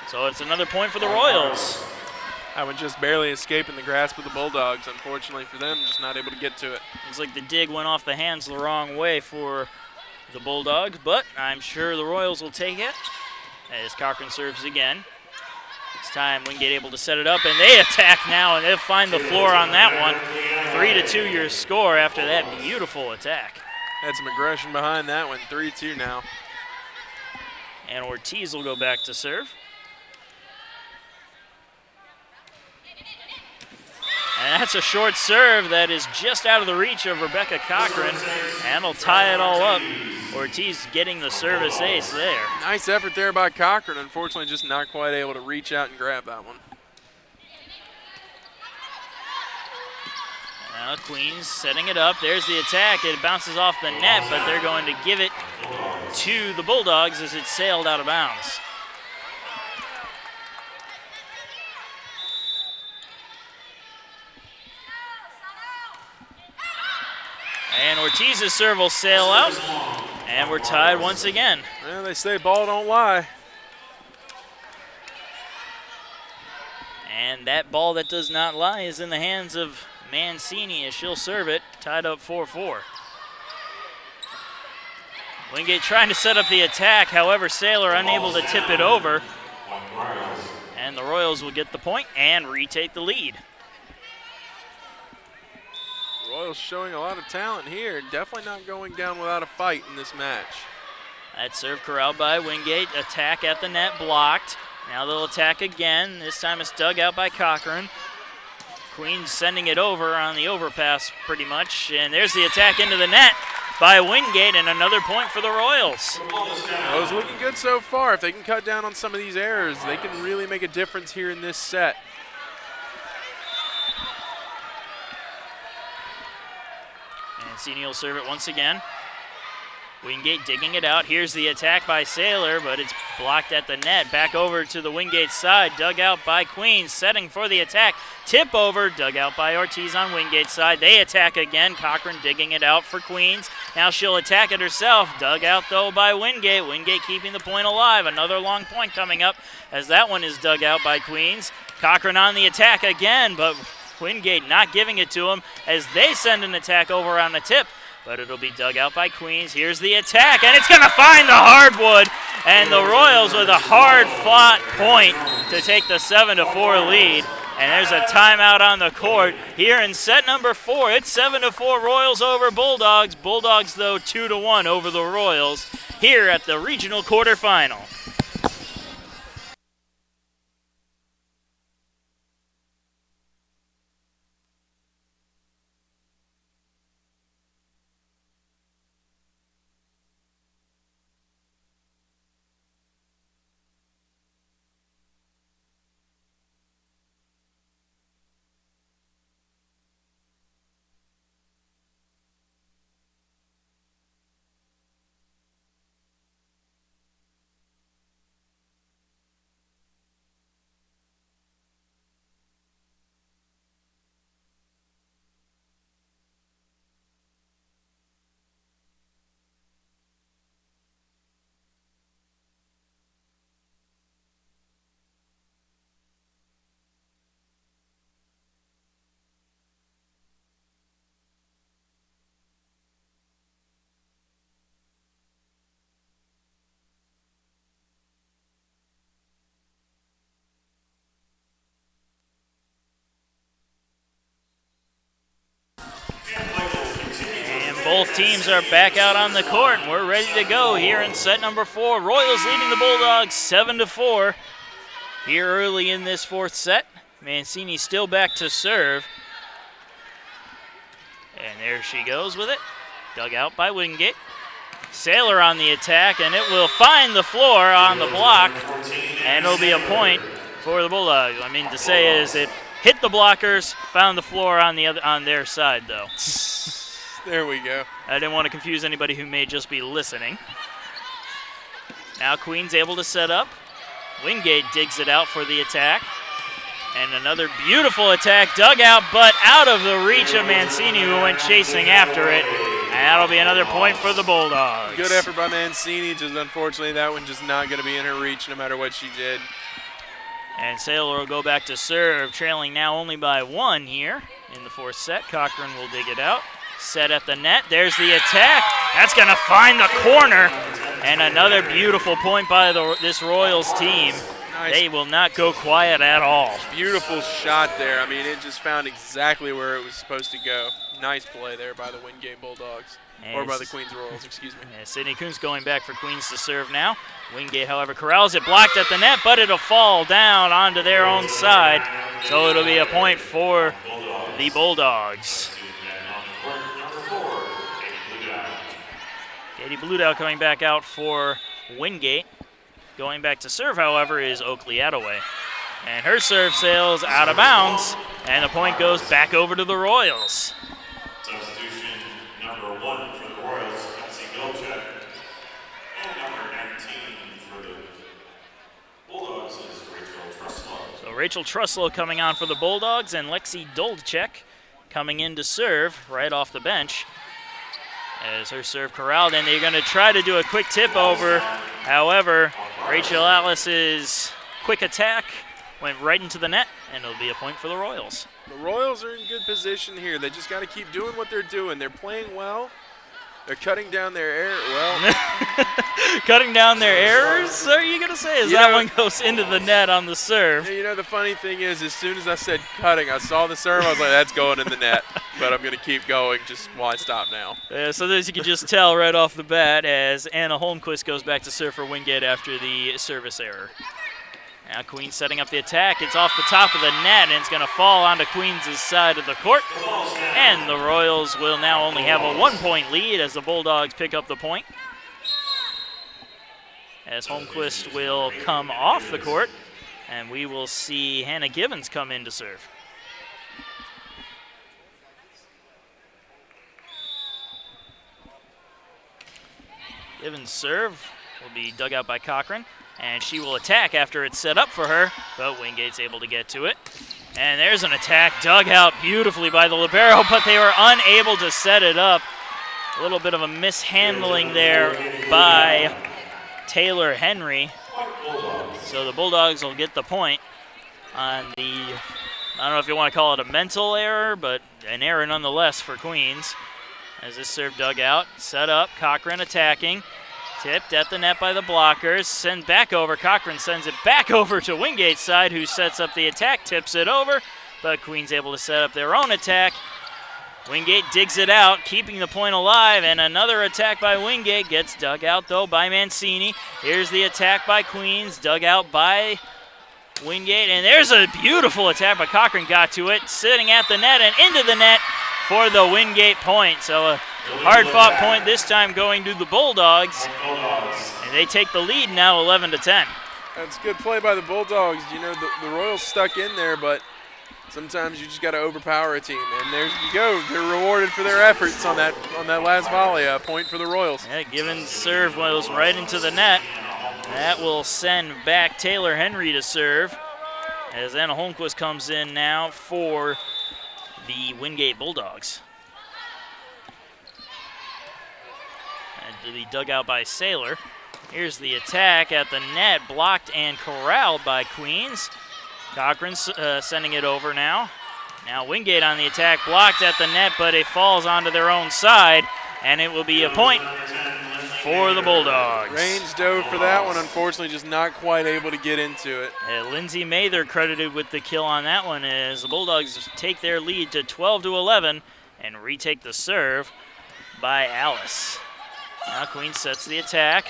So it's another point for the Royals. That one just barely escaping the grasp of the Bulldogs. Unfortunately for them, just not able to get to it. Looks like the dig went off the hands the wrong way for the Bulldogs, but I'm sure the Royals will take it as Cochran serves again. This time Wingate able to set it up, and they attack now, and they'll find the floor on that one. 3-2 your score after that beautiful attack. Had some aggression behind that one, 3-2 now. And Ortiz will go back to serve. And that's a short serve that is just out of the reach of Rebecca Cochran, and will tie it all up. Ortiz getting the service ace there. Nice effort there by Cochran. Unfortunately, just not quite able to reach out and grab that one. Now Queens setting it up. There's the attack. It bounces off the net, but they're going to give it to the Bulldogs as it sailed out of bounds. And Ortiz's serve will sail out, and we're tied once again. Well, they say ball don't lie. And that ball that does not lie is in the hands of Mancini as she'll serve it, tied up 4-4. Wingate trying to set up the attack, however, Saylor unable to tip it over. And the Royals will get the point and retake the lead. Royals showing a lot of talent here. Definitely not going down without a fight in this match. That serve corralled by Wingate. Attack at the net blocked. Now they'll attack again. This time it's dug out by Cochran. Queens sending it over on the overpass pretty much. And there's the attack into the net by Wingate, and another point for the Royals. Well, it's looking good so far. If they can cut down on some of these errors, they can really make a difference here in this set. Mancini will serve it once again. Wingate digging it out. Here's the attack by Saylor, but it's blocked at the net. Back over to the Wingate side. Dug out by Queens, setting for the attack. Tip over, dug out by Ortiz on Wingate's side. They attack again. Cochran digging it out for Queens. Now she'll attack it herself. Dug out, though, by Wingate. Wingate keeping the point alive. Another long point coming up as that one is dug out by Queens. Cochran on the attack again, but Wingate not giving it to him as they send an attack over on the tip. But it'll be dug out by Queens. Here's the attack, and it's going to find the hardwood. And the Royals with a hard-fought point to take the 7-4 lead. And there's a timeout on the court here in set number 4. It's 7-4 Royals over Bulldogs. Bulldogs, though, 2-1 over the Royals here at the regional quarterfinal. Both teams are back out on the court. We're ready to go here in set number 4. Royals leading the Bulldogs 7-4 here early in this 4th set. Mancini still back to serve. And there she goes with it. Dug out by Wingate. Saylor on the attack, and it will find the floor on the block, and it'll be a point for the Bulldogs. I mean to say is it hit the blockers, found the floor on their side though. There we go. I didn't want to confuse anybody who may just be listening. Now Queen's able to set up. Wingate digs it out for the attack. And another beautiful attack, dug out, but out of the reach of Mancini, who went chasing after it. And that'll be another point for the Bulldogs. Good effort by Mancini, just unfortunately that one just not going to be in her reach no matter what she did. And Saylor will go back to serve, trailing now only by 1 here in the 4th set. Cochran will dig it out. Set at the net. There's the attack. That's going to find the corner. And another beautiful point by this Royals team. Nice. They will not go quiet at all. Beautiful shot there. I mean, it just found exactly where it was supposed to go. Nice play there by the Wingate Bulldogs. Or by the Queens Royals, excuse me. Yeah, Sydney Coons going back for Queens to serve now. Wingate, however, corrals it, blocked at the net, but it'll fall down onto their own side. So it'll be a point for the Bulldogs. Katie Bludow coming back out for Wingate. Going back to serve, however, is Oakley Attaway. And her serve sails out of bounds, and the point goes back over to the Royals. Substitution number 1 for the Royals, Kelsey Golchek. And number 19 for the Bulldogs is Rachel Truslow. So Rachel Truslow coming on for the Bulldogs, and Lexi Dolchek coming in to serve right off the bench. As her serve corralled, and they're going to try to do a quick tip over. However, Rachel Atlas's quick attack went right into the net, and it'll be a point for the Royals. The Royals are in good position here. They just got to keep doing what they're doing. They're playing well. They're cutting down their error. Well, cutting down their errors, are you going to say? As that one goes into the net on the serve. You know, the funny thing is, as soon as I said cutting, I saw the serve. I was like, that's going in the net. But I'm going to keep going. Just why stop now? So as you can just tell right off the bat as Anna Holmquist goes back to serve for Wingate after the service error. Now Queens setting up the attack. It's off the top of the net, and it's going to fall onto Queens' side of the court. And the Royals will now only have a 1-point lead as the Bulldogs pick up the point. As Holmquist will come off the court, and we will see Hannah Givens come in to serve. Givens' serve will be dug out by Cochran. And she will attack after it's set up for her, but Wingate's able to get to it. And there's an attack dug out beautifully by the libero, but they were unable to set it up. A little bit of a mishandling there by Taylor Henry. So the Bulldogs will get the point on the, I don't know if you want to call it a mental error, but an error nonetheless for Queens. As this serve dug out, set up, Cochran attacking. Tipped at the net by the blockers. Sent back over. Cochran sends it back over to Wingate's side, who sets up the attack, tips it over. But Queens able to set up their own attack. Wingate digs it out, keeping the point alive, and another attack by Wingate gets dug out, though, by Mancini. Here's the attack by Queens, dug out by Wingate, and there's a beautiful attack by Cochran, got to it, sitting at the net and into the net for the Wingate point. So a hard-fought point this time going to the Bulldogs, and they take the lead now 11-10. That's good play by the Bulldogs. You know, the Royals stuck in there, but sometimes you just got to overpower a team, and there you go. They're rewarded for their efforts on that last volley. A point for the Royals. Yeah, given serve was right into the net. That will send back Taylor Henry to serve, as Anna Holmquist comes in now for the Wingate Bulldogs. And to be dug out by Saylor. Here's the attack at the net, blocked and corralled by Queens. Cochran sending it over now. Now Wingate on the attack, blocked at the net, but it falls onto their own side, and it will be a point for the Bulldogs. Range dove for that one, unfortunately just not quite able to get into it. Lindsay Mather credited with the kill on that one, as the Bulldogs take their lead to 12-11 and retake the serve by Alice. Now Queens sets the attack.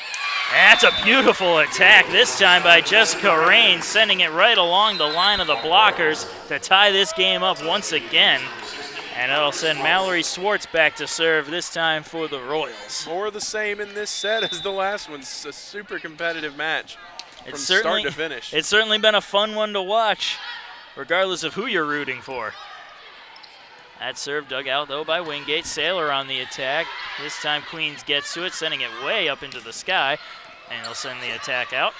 That's a beautiful attack this time by Jessica Rain, sending it right along the line of the blockers to tie this game up once again. And it'll send Mallory Swartz back to serve, this time for the Royals. More of the same in this set as the last one. It's a super competitive match from Start to finish. It's certainly been a fun one to watch, regardless of who you're rooting for. That serve dug out, though, by Wingate. Saylor on the attack. This time Queens gets to it, sending it way up into the sky, and they'll send the attack out.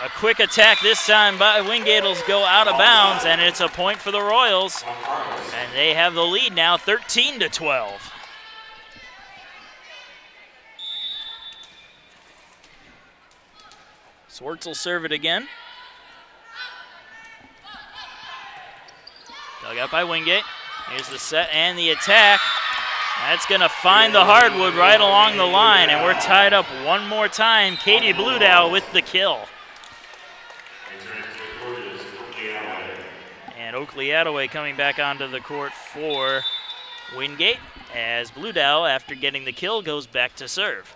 A quick attack this time by Wingate will go out of bounds, and it's a point for the Royals. And they have the lead now, 13-12. Swartz will serve it again. Dug out by Wingate. Here's the set and the attack. That's going to find the hardwood right along the line, and we're tied up one more time. Katie Bludow with the kill. And Oakley Attaway coming back onto the court for Wingate, as Bludow, after getting the kill, goes back to serve.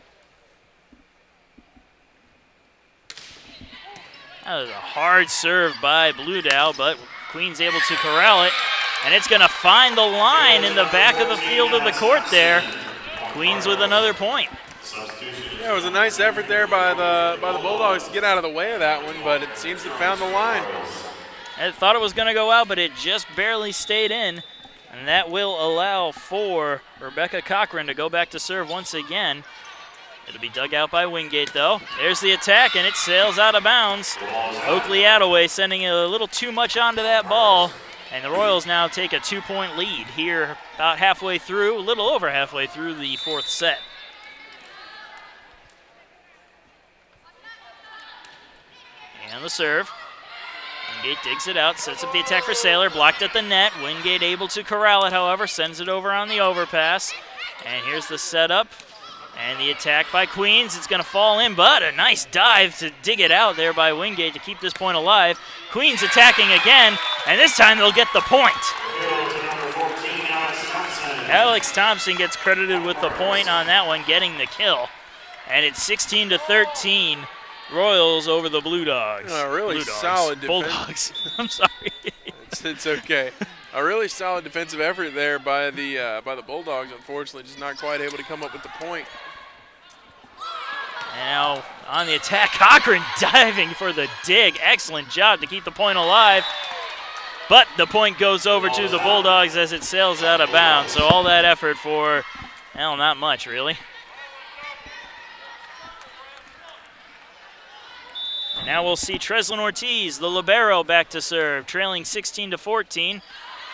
That was a hard serve by Bludow, but Queen's able to corral it. And it's going to find the line in the back of the field of the court there. Queens with another point. Yeah, it was a nice effort there by the Bulldogs to get out of the way of that one, but it seems to have found the line. I thought it was going to go out, but it just barely stayed in. And that will allow for Rebecca Cochran to go back to serve once again. It'll be dug out by Wingate, though. There's the attack, and it sails out of bounds. Oakley Attaway sending a little too much onto that ball. And the Royals now take a 2-point lead here about halfway through, a little over halfway through the fourth set. And the serve. Wingate digs it out, sets up the attack for Saylor, blocked at the net. Wingate able to corral it, however, sends it over on the overpass. And here's the setup. And the attack by Queens. It's going to fall in, but a nice dive to dig it out there by Wingate to keep this point alive. Queens attacking again, and this time they'll get the point. Alex Thompson gets credited with the point on that one, getting the kill. And it's 16-13, Royals over the Blue Dogs. Really solid defense. Bulldogs. I'm sorry. It's okay. A really solid defensive effort there by the Bulldogs. Unfortunately, just not quite able to come up with the point. Now on the attack, Cochran diving for the dig. Excellent job to keep the point alive. But the point goes over to the Bulldogs as it sails out of bounds. So all that effort for, well, not much really. And now we'll see Treslin Ortiz, the libero, back to serve, trailing 16-14.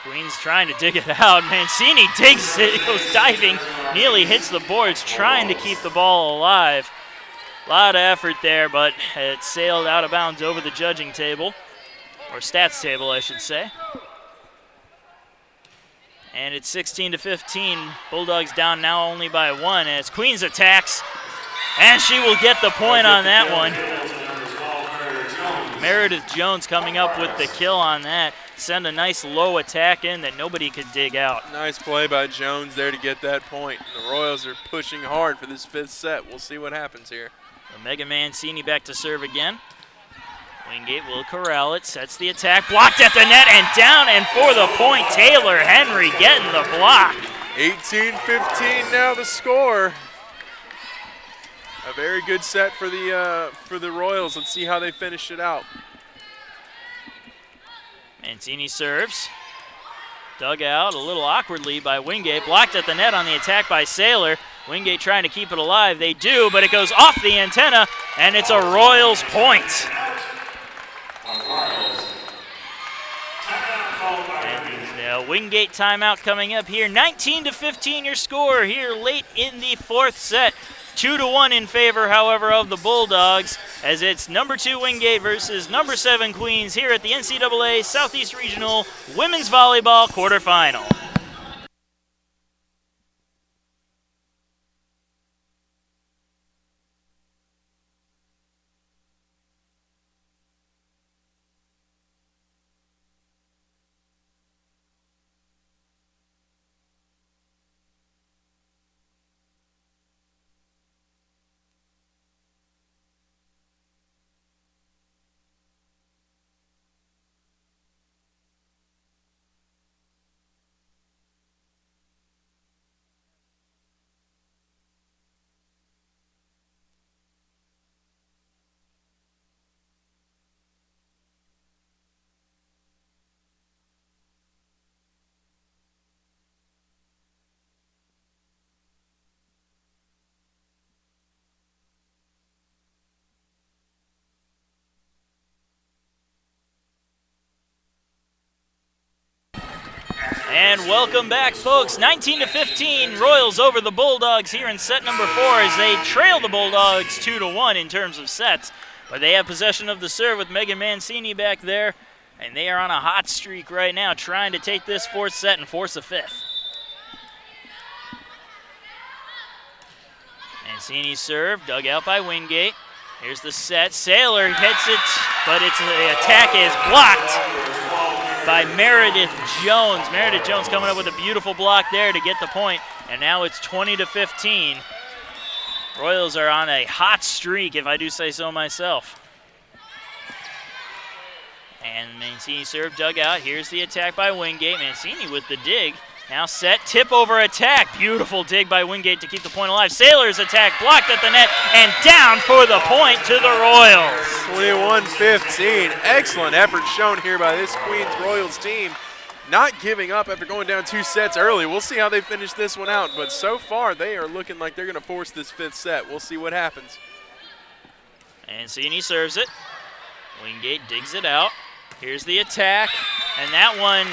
Queens trying to dig it out. Mancini digs it, goes diving, nearly hits the boards, trying to keep the ball alive. A lot of effort there, but it sailed out of bounds over the judging table, or stats table, I should say. And it's 16-15. Bulldogs down now only by one as Queens attacks. And she will get the point on that one. Number 12, Meredith Jones coming up with the kill on that. Send a nice low attack in that nobody could dig out. Nice play by Jones there to get that point. The Royals are pushing hard for this 5th set. We'll see what happens here. Omega Mancini back to serve again. Wingate will corral it, sets the attack, blocked at the net and down, and for the point, Taylor Henry getting the block. 18-15 now the score. A very good set for the Royals. Let's see how they finish it out. Mancini serves. Dug out a little awkwardly by Wingate. Blocked at the net on the attack by Saylor. Wingate trying to keep it alive. They do, but it goes off the antenna, and it's a Royals point. And Wingate timeout coming up here. 19-15 your score here late in the 4th set. 2-1 in favor, however, of the Bulldogs, as it's number 2 Wingate versus number 7 Queens here at the NCAA Southeast Regional Women's Volleyball quarterfinal. And welcome back, folks. 19-15, Royals over the Bulldogs here in set number 4 as they trail the Bulldogs 2-1 in terms of sets. But they have possession of the serve with Megan Mancini back there, and they are on a hot streak right now, trying to take this 4th set and force a 5th. Mancini's serve, dug out by Wingate. Here's the set. Saylor hits it, but the attack is blocked by Meredith Jones. Meredith Jones coming up with a beautiful block there to get the point, and now it's 20-15. Royals are on a hot streak, if I do say so myself. And Mancini serve dug out. Here's the attack by Wingate. Mancini with the dig. Now set, tip over attack. Beautiful dig by Wingate to keep the point alive. Saylor's attack blocked at the net and down for the point to the Royals. 21-15. Excellent effort shown here by this Queens Royals team. Not giving up after going down 2 sets early. We'll see how they finish this one out, but so far they are looking like they're going to force this 5th set. We'll see what happens. Mancini serves it. Wingate digs it out. Here's the attack, and that one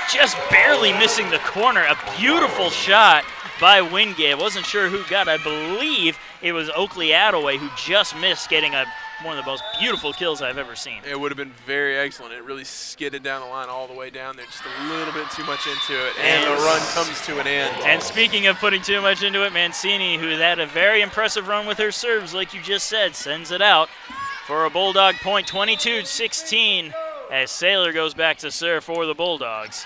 just barely missing the corner. A beautiful shot by Wingate. I wasn't sure who got. I believe it was Oakley Attaway who just missed getting one of the most beautiful kills I've ever seen. It would have been very excellent. It really skidded down the line all the way down there, just a little bit too much into it, and the run comes to an end. And speaking of putting too much into it, Mancini, who had a very impressive run with her serves, like you just said, sends it out for a Bulldog point, 22-16. As Saylor goes back to serve for the Bulldogs.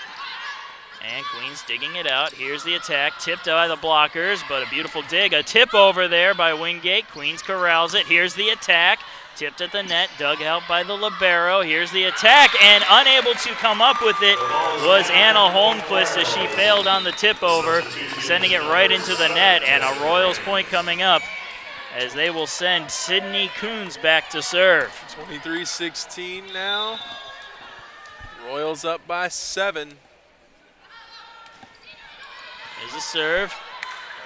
And Queens digging it out. Here's the attack, tipped by the blockers, but a beautiful dig. A tip over there by Wingate. Queens corrals it. Here's the attack, tipped at the net, dug out by the libero. Here's the attack, and unable to come up with it was Anna Holmquist as she failed on the tip over, sending it right into the net, and a Royals point coming up as they will send Sydney Coons back to serve. 23-16 now. Royals up by 7. There's a serve,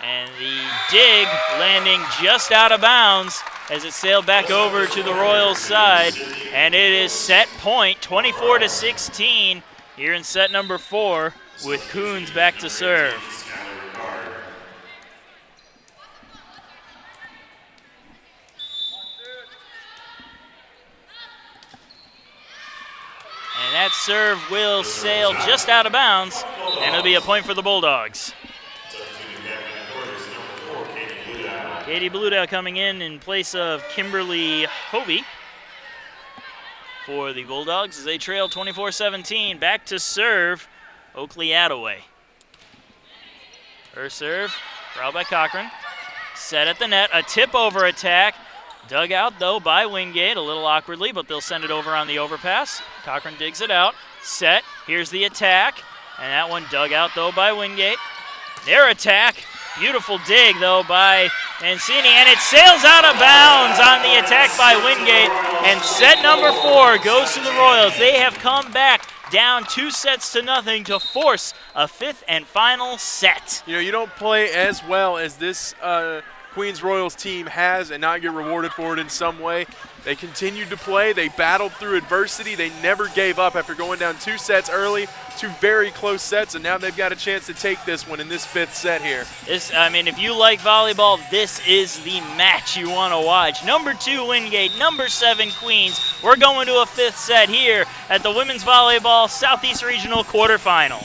and the dig landing just out of bounds as it sailed back over to the Royals side, and it is set point, 24-16 here in set number 4 with Coons back to serve. And that serve will sail just out of bounds, and it'll be a point for the Bulldogs. Katie Bluda coming in place of Kimberly Hovey for the Bulldogs as they trail 24-17. Back to serve, Oakley Attaway. Her serve, fouled by Cochran. Set at the net, a tip-over attack. Dug out, though, by Wingate, a little awkwardly, but they'll send it over on the overpass. Cochran digs it out. Set, here's the attack. And that one dug out, though, by Wingate. Their attack, beautiful dig, though, by Mancini, and it sails out of bounds on the attack by Wingate. And set number 4 goes to the Royals. They have come back down 2-0 to force a 5th and final set. You know, you don't play as well as this Queens Royals team has and not get rewarded for it in some way. They continued to play. They battled through adversity. They never gave up after going down 2 sets early, 2 very close sets, and now they've got a chance to take this one in this 5th set here. If you like volleyball, this is the match you want to watch. Number 2 Wingate, number 7 Queens. We're going to a 5th set here at the Women's Volleyball Southeast Regional quarterfinal.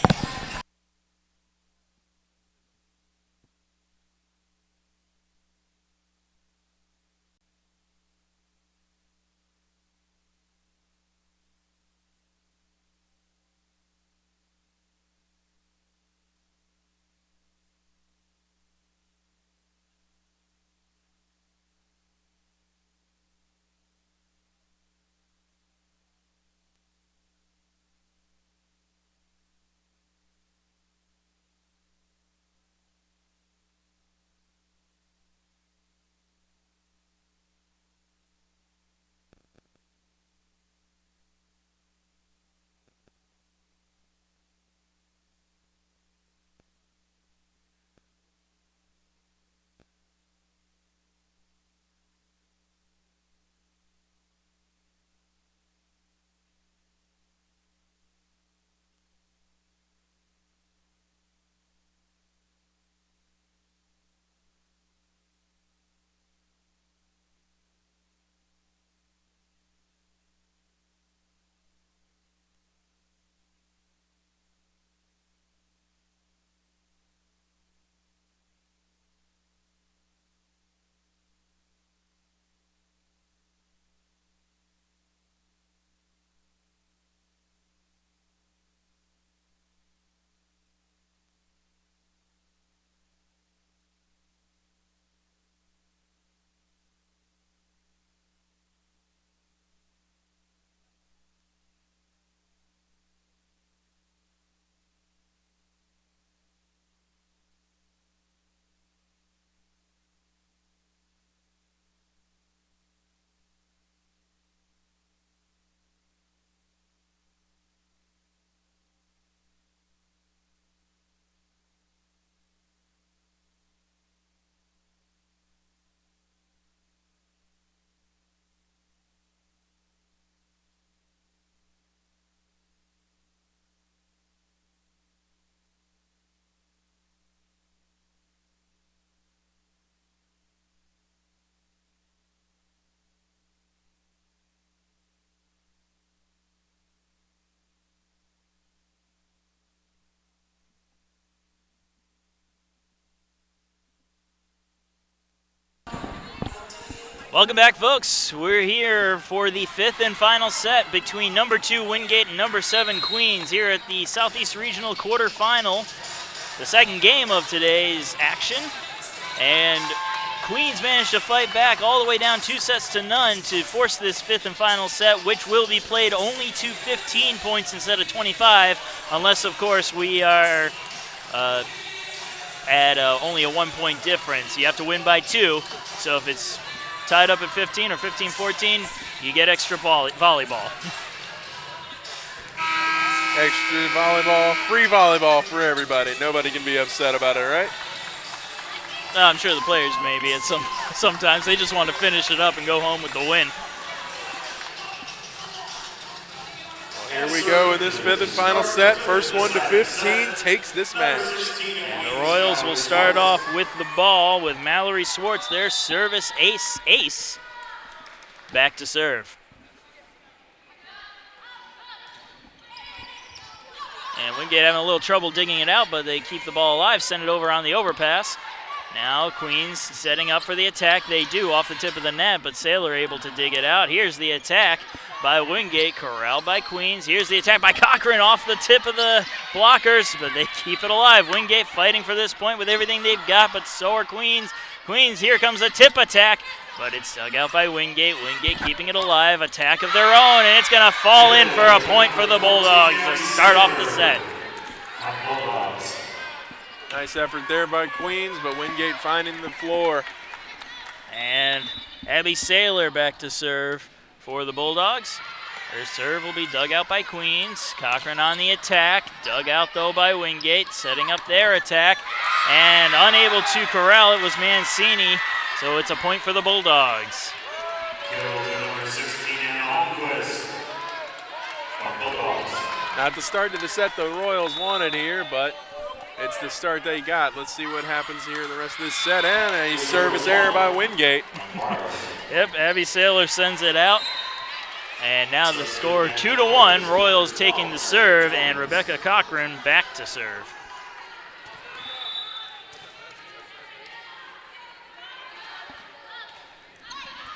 Welcome back, folks. We're here for the 5th and final set between number 2 Wingate and number 7 Queens here at the Southeast Regional quarterfinal, the second game of today's action. And Queens managed to fight back all the way down 2-0 to force this 5th and final set, which will be played only to 15 points instead of 25, unless, of course, we are at only a 1-point difference. You have to win by 2, so if it's tied up at 15 or 15-14, you get extra volleyball. Extra volleyball, free volleyball for everybody. Nobody can be upset about it, right? I'm sure the players maybe at sometimes they just want to finish it up and go home with the win. Here we go in this 5th and final set. First one to 15 takes this match. And the Royals will start off with the ball with Mallory Swartz, their service ace. Back to serve. And Wingate having a little trouble digging it out, but they keep the ball alive, send it over on the overpass. Now Queens setting up for the attack. They do off the tip of the net, but Sailor able to dig it out. Here's the attack by Wingate, corralled by Queens. Here's the attack by Cochran off the tip of the blockers, but they keep it alive. Wingate fighting for this point with everything they've got, but so are Queens. Queens, here comes a tip attack, but it's dug out by Wingate. Wingate keeping it alive, attack of their own, and it's going to fall in for a point for the Bulldogs to start off the set. Nice effort there by Queens, but Wingate finding the floor. And Abby Sailor back to serve for the Bulldogs. Her serve will be dug out by Queens. Cochran on the attack, dug out though by Wingate, setting up their attack, and unable to corral it was Mancini, so it's a point for the Bulldogs. Not the start to the set the Royals wanted here, but it's the start they got. Let's see what happens here in the rest of this set, and a service error by Wingate. Yep, Abby Sailor sends it out. And now the score 2-1. Royals taking the serve, and Rebecca Cochran back to serve.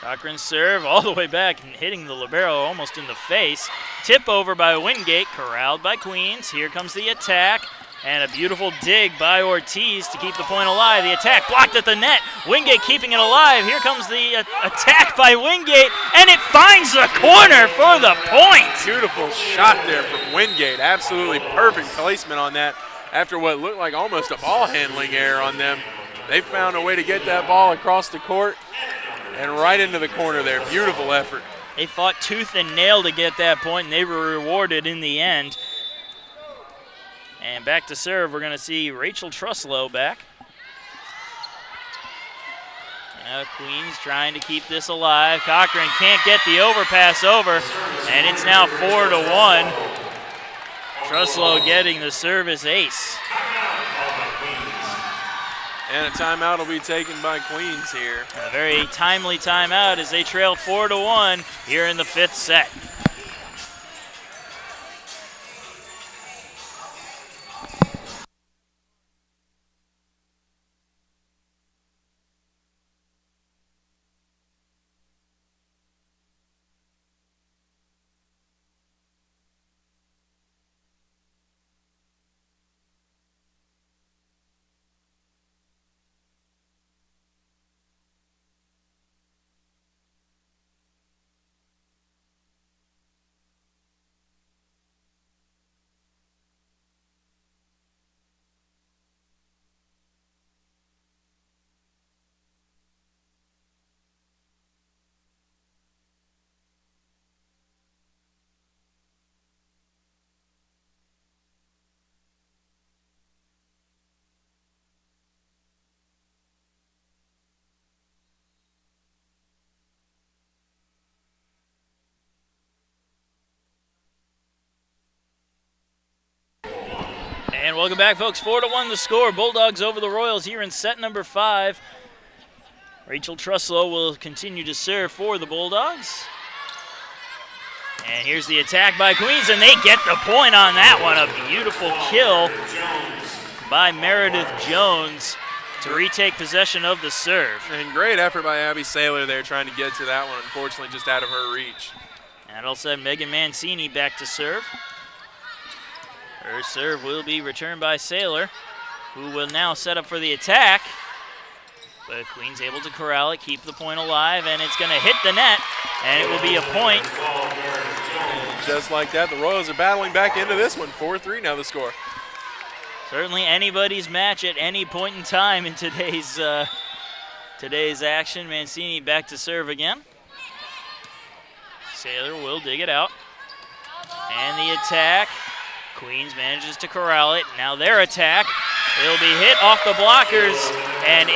Cochran's serve all the way back and hitting the libero almost in the face. Tip over by Wingate, corralled by Queens. Here comes the attack. And a beautiful dig by Ortiz to keep the point alive. The attack blocked at the net. Wingate keeping it alive. Here comes the attack by Wingate, and it finds the corner for the point. Beautiful shot there from Wingate. Absolutely perfect placement on that after what looked like almost a ball handling error on them. They found a way to get that ball across the court and right into the corner there. Beautiful effort. They fought tooth and nail to get that point, and they were rewarded in the end. And back to serve, we're going to see Rachel Truslow back. Now Queens trying to keep this alive. Cochran can't get the overpass over, and it's now 4-1. Truslow getting the service ace. And a timeout will be taken by Queens here. A very timely timeout as they trail 4-1 here in the fifth set. And welcome back, folks. 4-1 the score. Bulldogs over the Royals here in set number 5. Rachel Truslow will continue to serve for the Bulldogs. And here's the attack by Queens, and they get the point on that one. A beautiful kill by Meredith Jones to retake possession of the serve. And great effort by Abby Sailor there trying to get to that one. Unfortunately, just out of her reach. And also Megan Mancini back to serve. Her serve will be returned by Sailor, who will now set up for the attack. But Queen's able to corral it, keep the point alive, and it's going to hit the net, and it will be a point. And just like that, the Royals are battling back into this one. 4-3 now the score. Certainly anybody's match at any point in time in today's action. Mancini back to serve again. Sailor will dig it out. And the attack. Queens manages to corral it. Now their attack. It'll be hit off the blockers and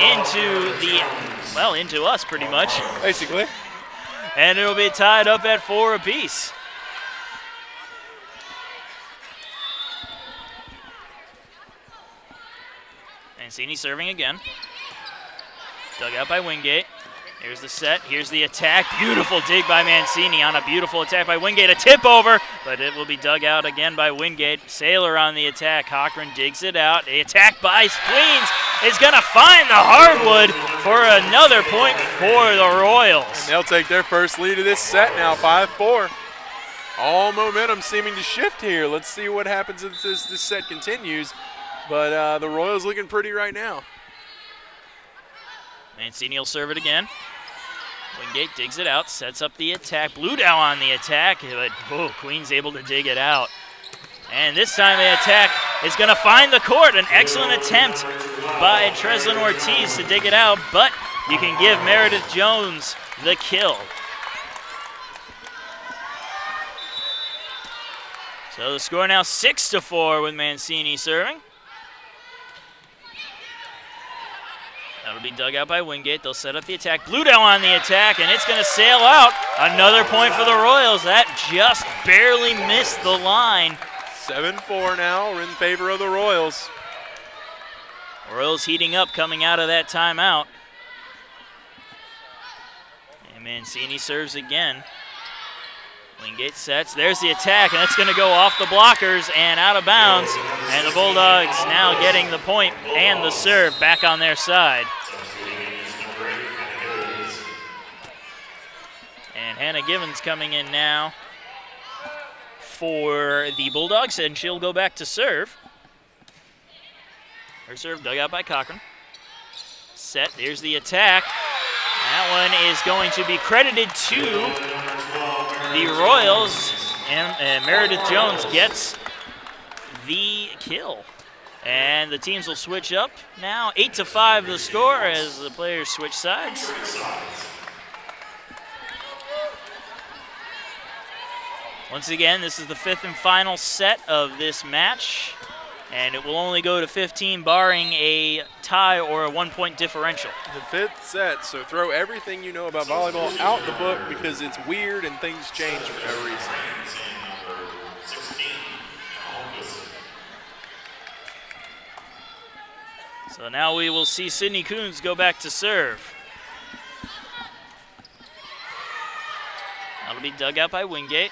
into us pretty much. Basically. And it'll be tied up at 4 apiece. Mancini serving again. Dug out by Wingate. Here's the set. Here's the attack. Beautiful dig by Mancini on a beautiful attack by Wingate. A tip over, but it will be dug out again by Wingate. Sailor on the attack. Cochran digs it out. The attack by Queens. is going to find the hardwood for another point for the Royals. And they'll take their first lead of this set now, 5-4. All momentum seeming to shift here. Let's see what happens if this set continues. But the Royals looking pretty right now. Mancini will serve it again. Wingate digs it out, sets up the attack. Bludow on the attack, but Queen's able to dig it out. And this time the attack is going to find the court. An excellent attempt by Treslin Ortiz to dig it out, but you can give Meredith Jones the kill. So the score now 6-4 with Mancini serving. That'll be dug out by Wingate. They'll set up the attack. Bludow on the attack, and it's going to sail out. Another point for the Royals. That just barely missed the line. 7-4 now. We're in favor of the Royals. Royals heating up coming out of that timeout. And Mancini serves again. Wingate sets. There's the attack, and it's going to go off the blockers and out of bounds. And the Bulldogs now getting the point and the serve back on their side. And Hannah Givens coming in now for the Bulldogs, and she'll go back to serve. Her serve dug out by Cochran. Set. There's the attack. That one is going to be credited to the Royals, and Meredith Jones gets the kill. And the teams will switch up now. 8-5 the score as the players switch sides. Once again, this is the fifth and final set of this match, and it will only go to 15 barring a tie or a 1-point differential. The fifth set, so throw everything you know about volleyball out the book because it's weird and things change for no reason. So now we will see Sydney Coons go back to serve. That'll be dug out by Wingate.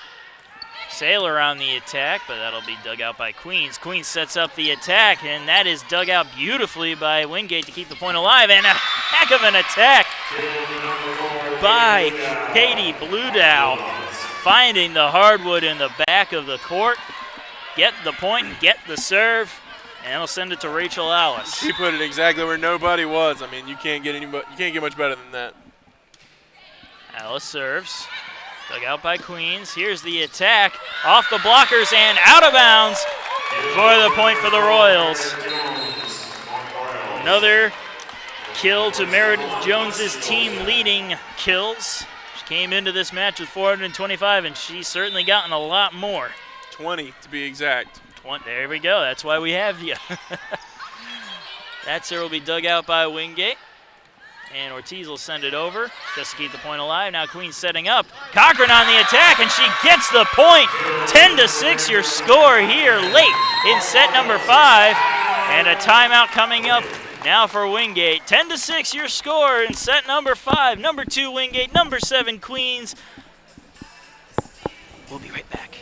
Sailor on the attack, but that'll be dug out by Queens. Queens sets up the attack, and that is dug out beautifully by Wingate to keep the point alive. And a heck of an attack by Katie Bludow, finding the hardwood in the back of the court. Get the point, get the serve, and it'll send it to Rachel Alice. She put it exactly where nobody was. I mean, you can't get much better than that. Alice serves. Dug out by Queens. Here's the attack. Off the blockers and out of bounds for the point for the Royals. Another kill to Meredith Jones's team leading kills. She came into this match with 425, and she's certainly gotten a lot more. 20 to be exact. There we go. That's why we have you. That serve will be dug out by Wingate. And Ortiz will send it over just to keep the point alive. Now Queen's setting up. Cochran on the attack, and she gets the point. 10-6 your score here late in set number 5. And a timeout coming up now for Wingate. 10-6 your score in set number 5. Number 2 Wingate, number 7 Queens. We'll be right back.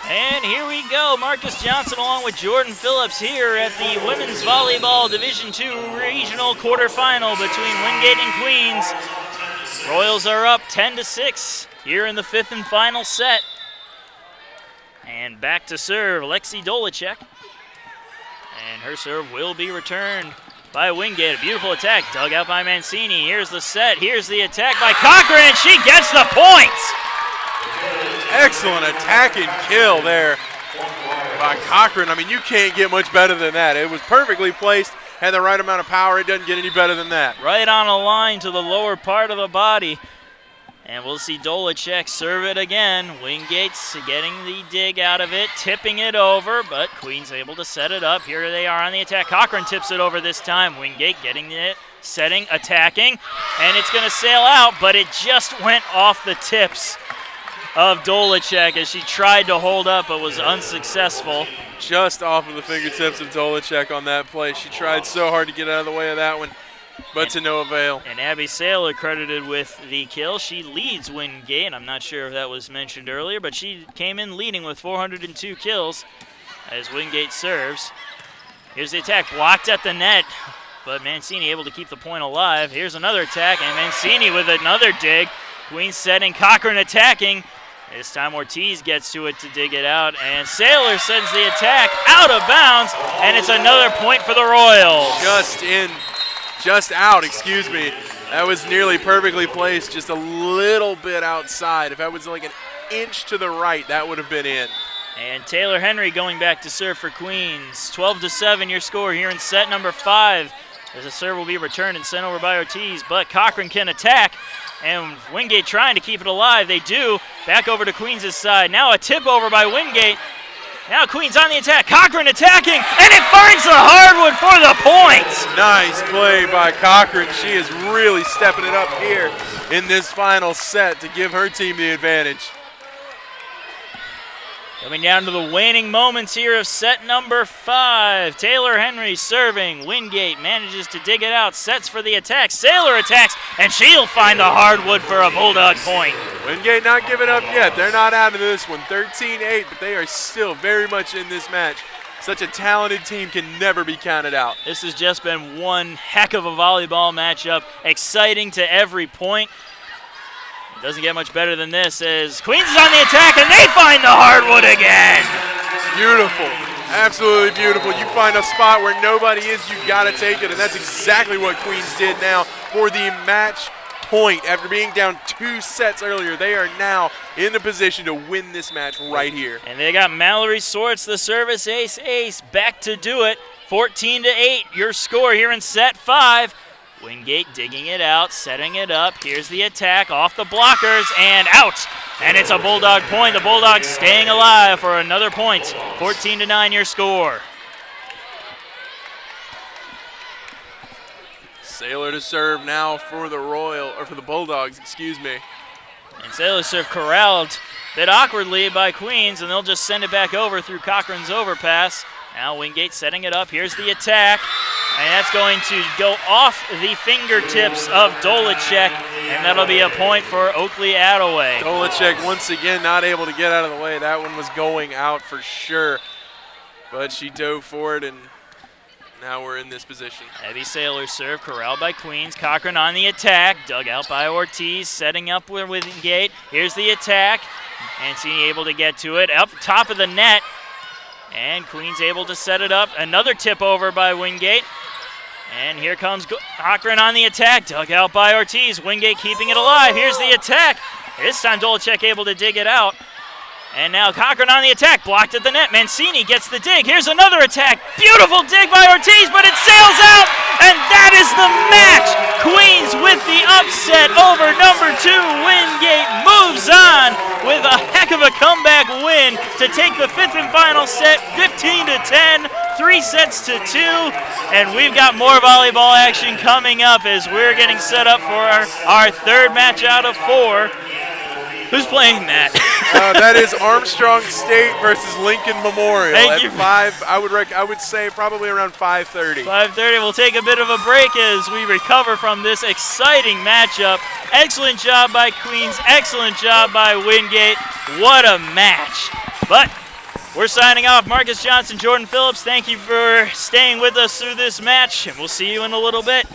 And here we go. Marcus Johnson along with Jordan Phillips here at the Women's Volleyball Division II Regional Quarterfinal between Wingate and Queens. Royals are up 10-6 here in the fifth and final set. And back to serve, Lexi Dolacek. And her serve will be returned by Wingate. A beautiful attack dug out by Mancini. Here's the set. Here's the attack by Cochran. She gets the points. Excellent attack and kill there by Cochran. I mean, you can't get much better than that. It was perfectly placed, had the right amount of power. It doesn't get any better than that. Right on a line to the lower part of the body. And we'll see Dolacek serve it again. Wingate's getting the dig out of it, tipping it over, but Queen's able to set it up. Here they are on the attack. Cochran tips it over this time. Wingate getting it, setting, attacking, and it's going to sail out, but it just went off the tips of Dolacek as she tried to hold up but was unsuccessful. Just off of the fingertips of Dolacek on that play. She tried so hard to get out of the way of that one, but to no avail. And Abby Saylor credited with the kill. She leads Wingate. I'm not sure if that was mentioned earlier, but she came in leading with 402 kills as Wingate serves. Here's the attack, blocked at the net, but Mancini able to keep the point alive. Here's another attack, and Mancini with another dig. Queen setting, Cochran attacking. This time Ortiz gets to it to dig it out, and Saylor sends the attack out of bounds, and it's another point for the Royals. Just out, excuse me. That was nearly perfectly placed, just a little bit outside. If that was like an inch to the right, that would have been in. And Taylor Henry going back to serve for Queens. 12-7 your score here in set number 5. As a serve will be returned and sent over by Ortiz, but Cochran can attack. And Wingate trying to keep it alive. They do. Back over to Queens' side. Now a tip over by Wingate. Now Queens on the attack. Cochran attacking, and it finds the hardwood for the point. Nice play by Cochran. She is really stepping it up here in this final set to give her team the advantage. Coming down to the waning moments here of set number 5. Taylor Henry serving. Wingate manages to dig it out. Sets for the attack. Saylor attacks, and she'll find the hardwood for a Bulldog point. Wingate not giving up yet. They're not out of this one. 13-8, but they are still very much in this match. Such a talented team can never be counted out. This has just been one heck of a volleyball matchup. Exciting to every point. It doesn't get much better than this as Queens is on the attack, and they find the hardwood again. Beautiful. Absolutely beautiful. You find a spot where nobody is, you got to take it, and that's exactly what Queens did now for the match point. After being down 2 sets earlier, they are now in the position to win this match right here. And they got Mallory Swartz, the service ace, back to do it. 14-8, your score here in set 5. Wingate digging it out, setting it up. Here's the attack off the blockers and out. And it's a Bulldog point. The Bulldogs staying alive for another point. 14-9 your score. Saylor to serve now for the Bulldogs, excuse me. And Saylor serve corralled a bit awkwardly by Queens, and they'll just send it back over through Cochran's overpass. Now Wingate setting it up. Here's the attack. And that's going to go off the fingertips of Dolacek, and that'll be a point for Oakley Attaway. Dolacek once again not able to get out of the way. That one was going out for sure, but she dove for it, and now we're in this position. Heavy Saylor serve, corralled by Queens. Cochran on the attack, dug out by Ortiz, setting up with Wingate. Here's the attack. Mancini able to get to it, up top of the net. And Queens able to set it up. Another tip over by Wingate. And here comes Cochran on the attack. Dug out by Ortiz. Wingate keeping it alive. Here's the attack. This time Dolacek able to dig it out. And now Cochran on the attack. Blocked at the net. Mancini gets the dig. Here's another attack. Beautiful dig by Ortiz, but it sails out. And that is the match. Queens with the upset over number 2. Wingate moves on with a heck of a comeback win to take the 5th and final set, 15-10, 3 sets to 2. And we've got more volleyball action coming up as we're getting set up for our 3rd match out of 4. Who's playing that? That is Armstrong State versus Lincoln Memorial. Thank you. 5, I would say probably around 5:30. 5:30. We'll take a bit of a break as we recover from this exciting matchup. Excellent job by Queens. Excellent job by Wingate. What a match. But we're signing off. Marcus Johnson, Jordan Phillips, thank you for staying with us through this match, and we'll see you in a little bit.